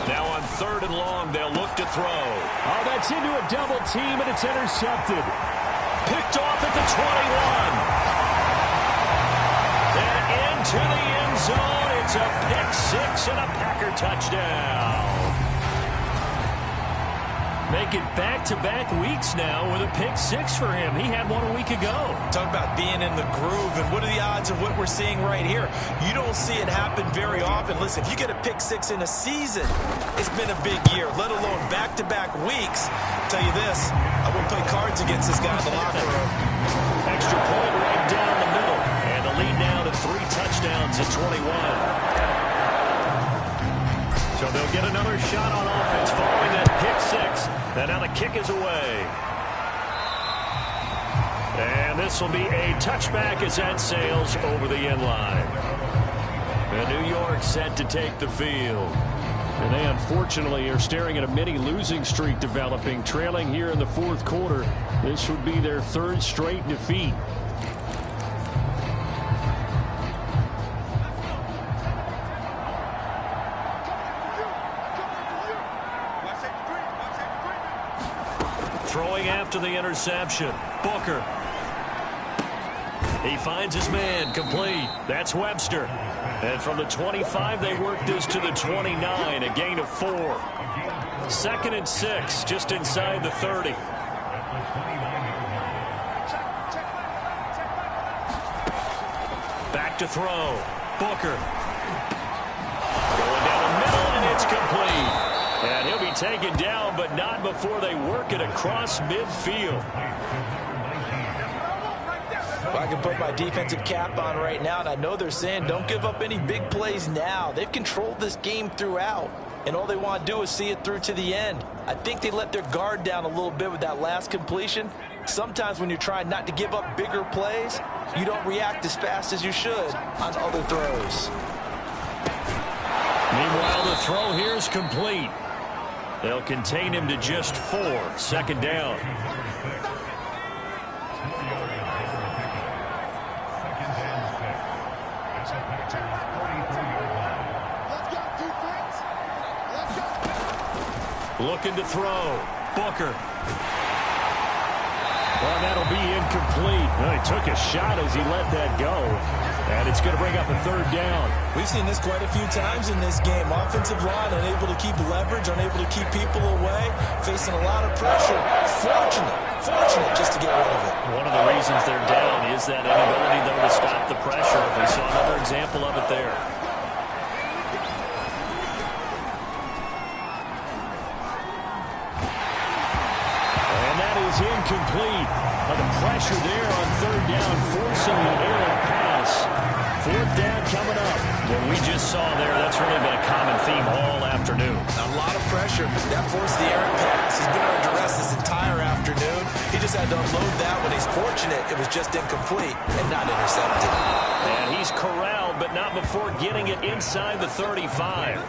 Now on 3rd and long, they'll look to throw. Oh, that's into a double team, and it's intercepted. Picked off at the 21. And into the end zone. It's a pick 6 and a Packer touchdown. Make it back-to-back weeks now with a pick 6 for him. He had one a week ago. Talk about being in the groove, and what are the odds of what we're seeing right here? You don't see it happen very often. Listen, if you get a pick 6 in a season, it's been a big year, let alone back-to-back weeks. I'll tell you this, I wouldn't play cards against this guy in the locker room. Extra point right down the middle. And the lead now to 3 touchdowns at 21. So they'll get another shot on offense following that pick 6. And now the kick is away. And this will be a touchback as that sails over the end line. And New York set to take the field. And they unfortunately are staring at a mini losing streak developing, trailing here in the 4th quarter. This would be their 3rd straight defeat. Throwing after the interception. Booker. He finds his man, complete. That's Webster. And from the 25, they work this to the 29, a gain of 4. 2nd and 6, just inside the 30. Back to throw. Booker. Going down the middle, and it's complete. And he'll be taken down, but not before they work it across midfield. Well, I can put my defensive cap on right now, and I know they're saying don't give up any big plays now. They've controlled this game throughout, and all they want to do is see it through to the end. I think they let their guard down a little bit with that last completion. Sometimes when you're trying not to give up bigger plays, you don't react as fast as you should on other throws. Meanwhile, the throw here is complete. They'll contain him to just 4. 2nd down. Looking to throw. Booker. Well, that'll be incomplete. Well, he took a shot as he let that go. And it's going to bring up a 3rd down. We've seen this quite a few times in this game. Offensive line unable to keep leverage, unable to keep people away, facing a lot of pressure. Fortunate just to get rid of it. One of the reasons they're down is that inability, though, to stop the pressure. We saw another example of it there. And that is incomplete. The pressure there on 3rd down, forcing the errant pass. 4th down coming up. What we just saw there, that's really been a common theme all afternoon. A lot of pressure. That forced the errant pass. He's been under duress this entire afternoon. He just had to unload that when he's fortunate it was just incomplete and not intercepted. And he's corralled, but not before getting it inside the 35.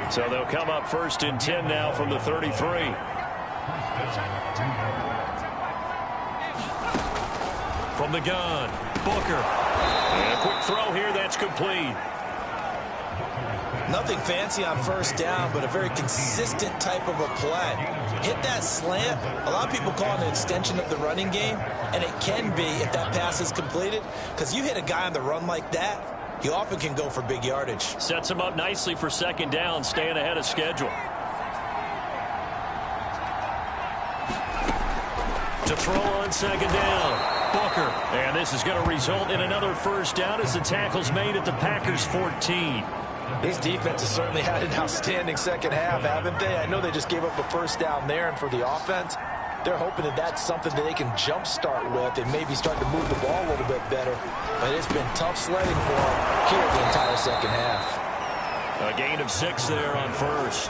So they'll come up 1st and 10 now from the 33. From the gun, Booker. And a quick throw here, that's complete. Nothing fancy on 1st down, but a very consistent type of a play. Hit that slant. A lot of people call it an extension of the running game, and it can be if that pass is completed, because you hit a guy on the run like that, He often can go for big yardage. Sets him up nicely for second down, staying ahead of schedule. To throw on second down, Booker. And this is going to result in another first down as the tackle's made at the Packers' 14. These defenses certainly had an outstanding second half, haven't they? I know they just gave up a first down there, and for the offense, they're hoping that that's something that they can jumpstart with and maybe start to move the ball a little bit better. But it's been tough sledding for them here the entire second half. A gain of 6 there on first.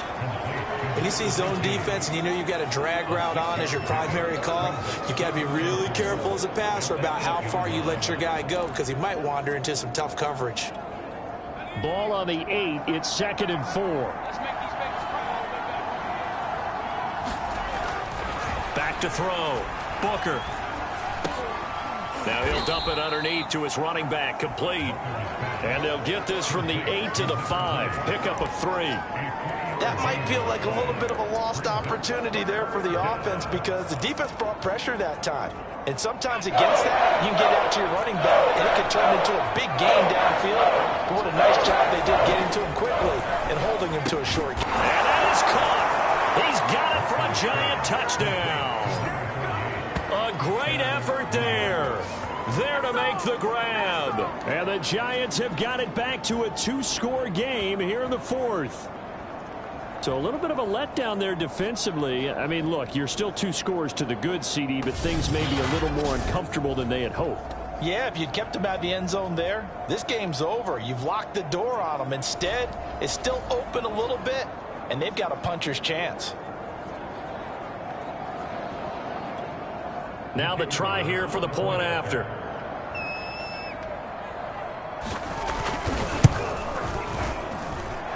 When you see zone defense and you know you've got a drag route on as your primary call, you've got to be really careful as a passer about how far you let your guy go because he might wander into some tough coverage. Ball on the 8. It's 2nd and 4. Back to throw. Booker. Now he'll dump it underneath to his running back. Complete. And they'll get this from the 8 to the 5. Pickup of 3. That might feel like a little bit of a lost opportunity there for the offense because the defense brought pressure that time. And sometimes against that, you can get out to your running back, and it can turn into a big gain downfield. But what a nice job they did getting to him quickly and holding him to a short gain. And that is caught. He's got it for a Giant touchdown. A great effort there. There to make the grab. And the Giants have got it back to a 2-score game here in the 4th. So a little bit of a letdown there defensively. I mean, look, you're still 2 scores to the good, CD, but things may be a little more uncomfortable than they had hoped. Yeah, if you'd kept them out of the end zone there, this game's over. You've locked the door on them. Instead, it's still open a little bit, and they've got a puncher's chance. Now the try here for the point after.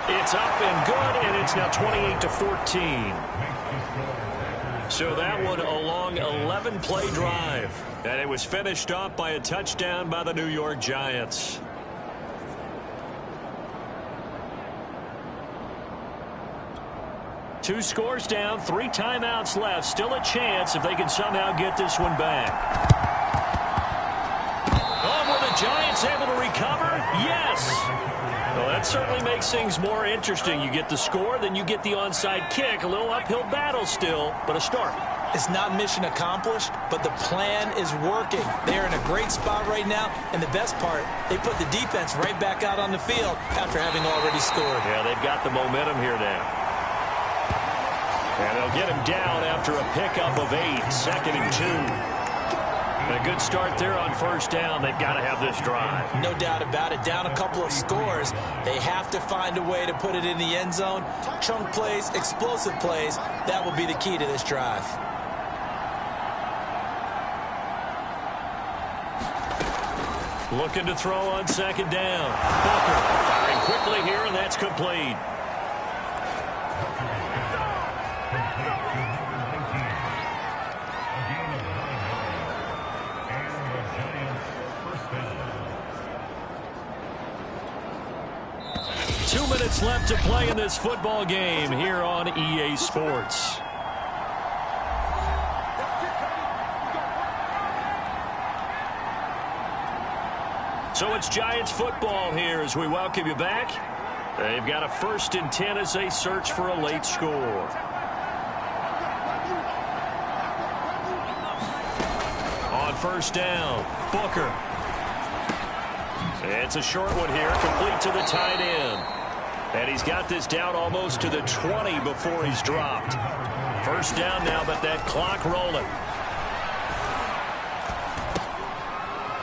It's up and good, and it's now 28-14. So that one a long 11-play drive. And it was finished off by a touchdown by the New York Giants. Two scores down, 3 timeouts left. Still a chance if they can somehow get this one back. Oh, were the Giants able to recover? Yes. Well, that certainly makes things more interesting. You get the score, then you get the onside kick. A little uphill battle still, but a start. It's not mission accomplished, but the plan is working. They're in a great spot right now, and the best part, they put the defense right back out on the field after having already scored. Yeah, they've got the momentum here now. And they'll get him down after a pickup of 8, 2nd and 2. A good start there on first down. They've got to have this drive. No doubt about it. Down a couple of scores. They have to find a way to put it in the end zone. Chunk plays, explosive plays. That will be the key to this drive. Looking to throw on second down. Booker firing quickly here, and that's complete. Minutes left to play in this football game here on EA Sports. So it's Giants football here as we welcome you back. They've got a 1st and 10 as they search for a late score. On first down, Booker. It's a short one here, complete to the tight end. And he's got this down almost to the 20 before he's dropped. First down now, but that clock rolling.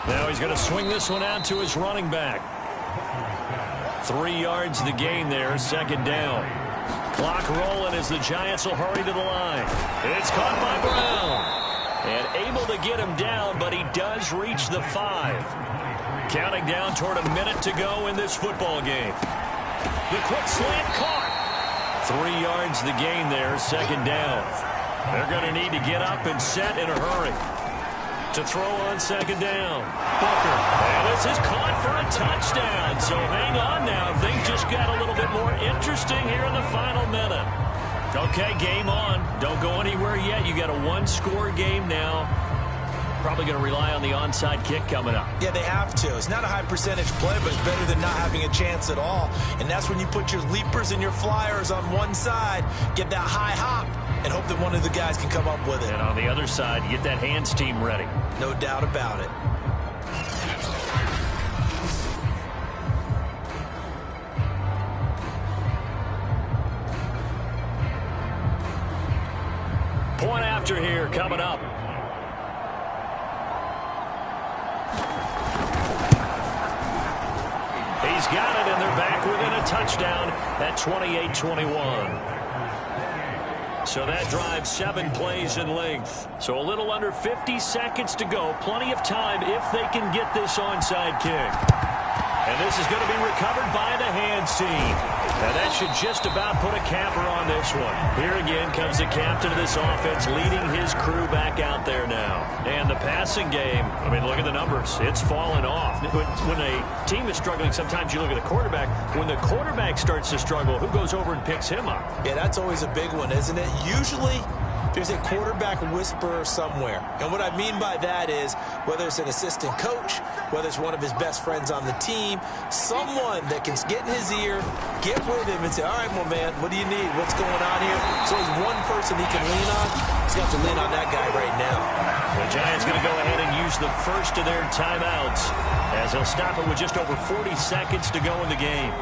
Now he's going to swing this one out to his running back. 3 yards the gain there, 2nd down. Clock rolling as the Giants will hurry to the line. It's caught by Brown. And able to get him down, but he does reach the 5. Counting down toward a minute to go in this football game. The quick slant caught. 3 yards the gain there, 2nd down. They're going to need to get up and set in a hurry. To throw on second down. Booker. And this is caught for a touchdown. So hang on now. Things just got a little bit more interesting here in the final minute. Okay, game on. Don't go anywhere yet. You got a 1-score game now. probably going to rely on the onside kick coming up. Yeah, they have to. It's not a high percentage play, but it's better than not having a chance at all. And that's when you put your leapers and your flyers on one side, get that high hop, and hope that one of the guys can come up with it. And on the other side, you get that hands team ready. No doubt about it. Point after here coming up. He's got it, and they're back within a touchdown at 28-21. So that drives 7 plays in length. So a little under 50 seconds to go. Plenty of time if they can get this onside kick. And this is going to be recovered by the hands team. And that should just about put a capper on this one. Here again comes the captain of this offense leading his crew back out there now. And the passing game, I mean, look at the numbers. It's fallen off. When a team is struggling, sometimes you look at the quarterback. When the quarterback starts to struggle, who goes over and picks him up? Yeah, that's always a big one, isn't it? Usually, there's a quarterback whisperer somewhere. And what I mean by that is, whether it's an assistant coach, whether it's one of his best friends on the team, someone that can get in his ear, get with him and say, all right, well, man, what do you need? What's going on here? So there's one person he can lean on. He's got to lean on that guy right now. The Giants going to go ahead and use the first of their timeouts as they'll stop it with just over 40 seconds to go in the game.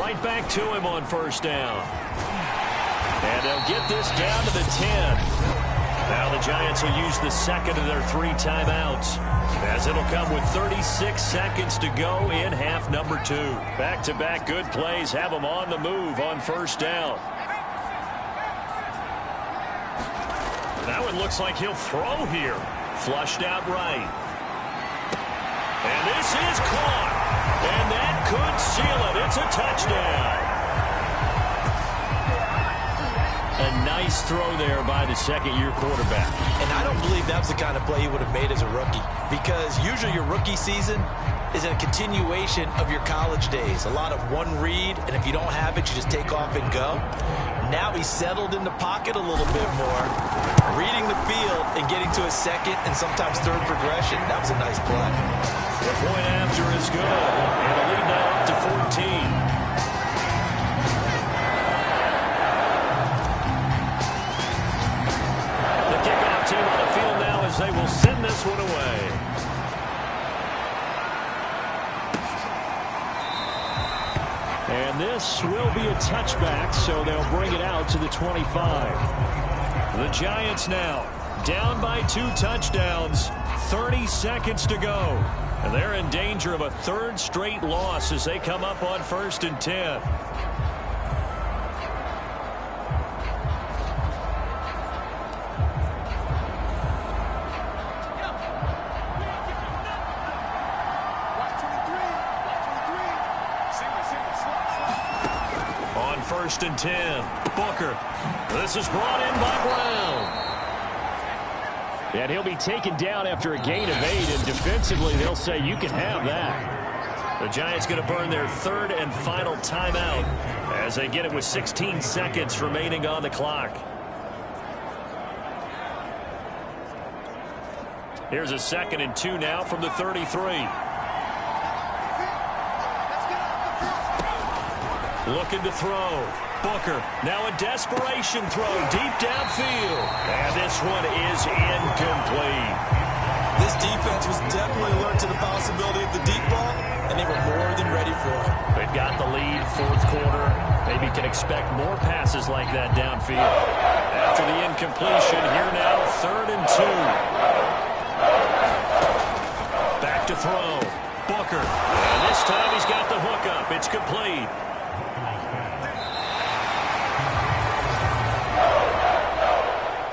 Right back to him on first down. And they'll get this down to the 10. Now the Giants will use the second of their 3 timeouts, as it'll come with 36 seconds to go in half number 2. Back-to-back good plays have them on the move on first down. That one looks like he'll throw here. Flushed out right. And this is caught. And that could seal it. It's a touchdown. A nice throw there by the second-year quarterback. And I don't believe that's the kind of play he would have made as a rookie, because usually your rookie season is a continuation of your college days. A lot of one read, and if you don't have it, you just take off and go. Now he's settled in the pocket a little bit more, reading the field and getting to his second and sometimes third progression. That was a nice play. The point after is good, and a lead now up to 14. The kickoff team on the field now as they will send this one away. And this will be a touchback, so they'll bring it out to the 25. The Giants now down by 2 touchdowns, 30 seconds to go. And they're in danger of a 3rd straight loss as they come up on 1st and 10. On 1st and 10, Booker. This is brought in by Brown. And he'll be taken down after a gain of 8, and defensively they'll say you can have that. The Giants going to burn their 3rd and final timeout as they get it with 16 seconds remaining on the clock. Here's a 2nd and 2 now from the 33. Looking to throw. Booker, now a desperation throw deep downfield. And this one is incomplete. This defense was definitely alert to the possibility of the deep ball, and they were more than ready for it. They've got the lead, 4th quarter. Maybe can expect more passes like that downfield. After the incompletion, here now, 3rd and 2. Back to throw. Booker. And this time he's got the hook up. It's complete.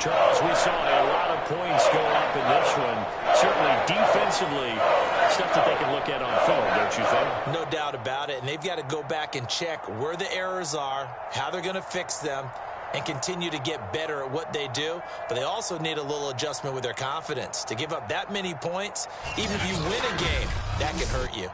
Charles, we saw a lot of points go up in this one. Certainly defensively, stuff that they can look at on film, don't you think? No doubt about it. And they've got to go back and check where the errors are, how they're going to fix them, and continue to get better at what they do. But they also need a little adjustment with their confidence. To give up that many points, even if you win a game, that can hurt you.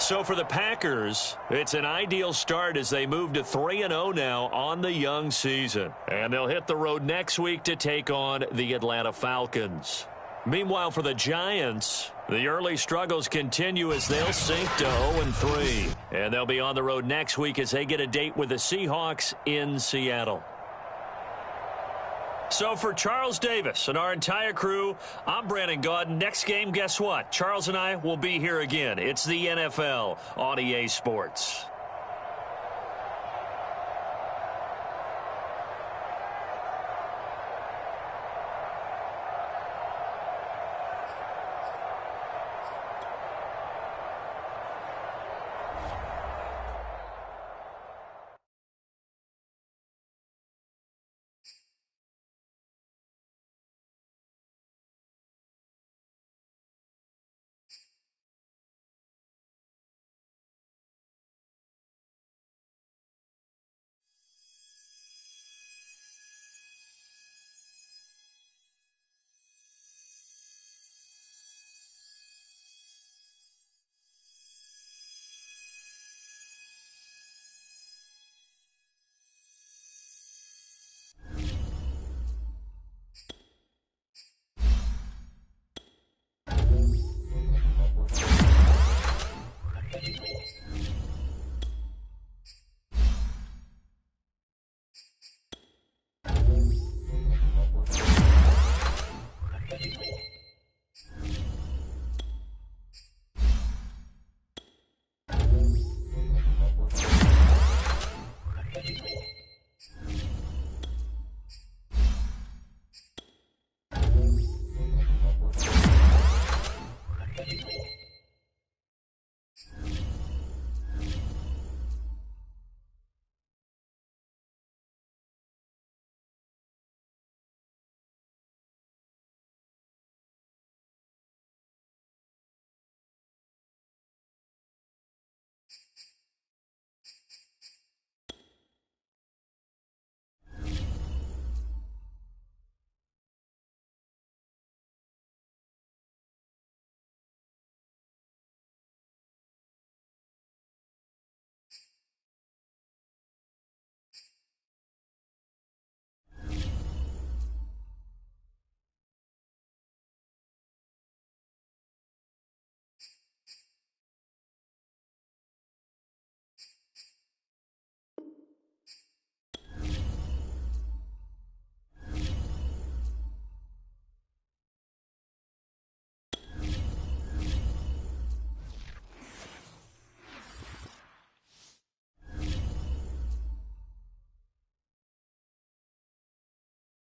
So for the Packers, it's an ideal start as they move to 3-0 now on the young season. And they'll hit the road next week to take on the Atlanta Falcons. Meanwhile, for the Giants, the early struggles continue as they'll sink to 0-3. And they'll be on the road next week as they get a date with the Seahawks in Seattle. So for Charles Davis and our entire crew, I'm Brandon Gaudin. Next game, guess what? Charles and I will be here again. It's the NFL on EA Sports.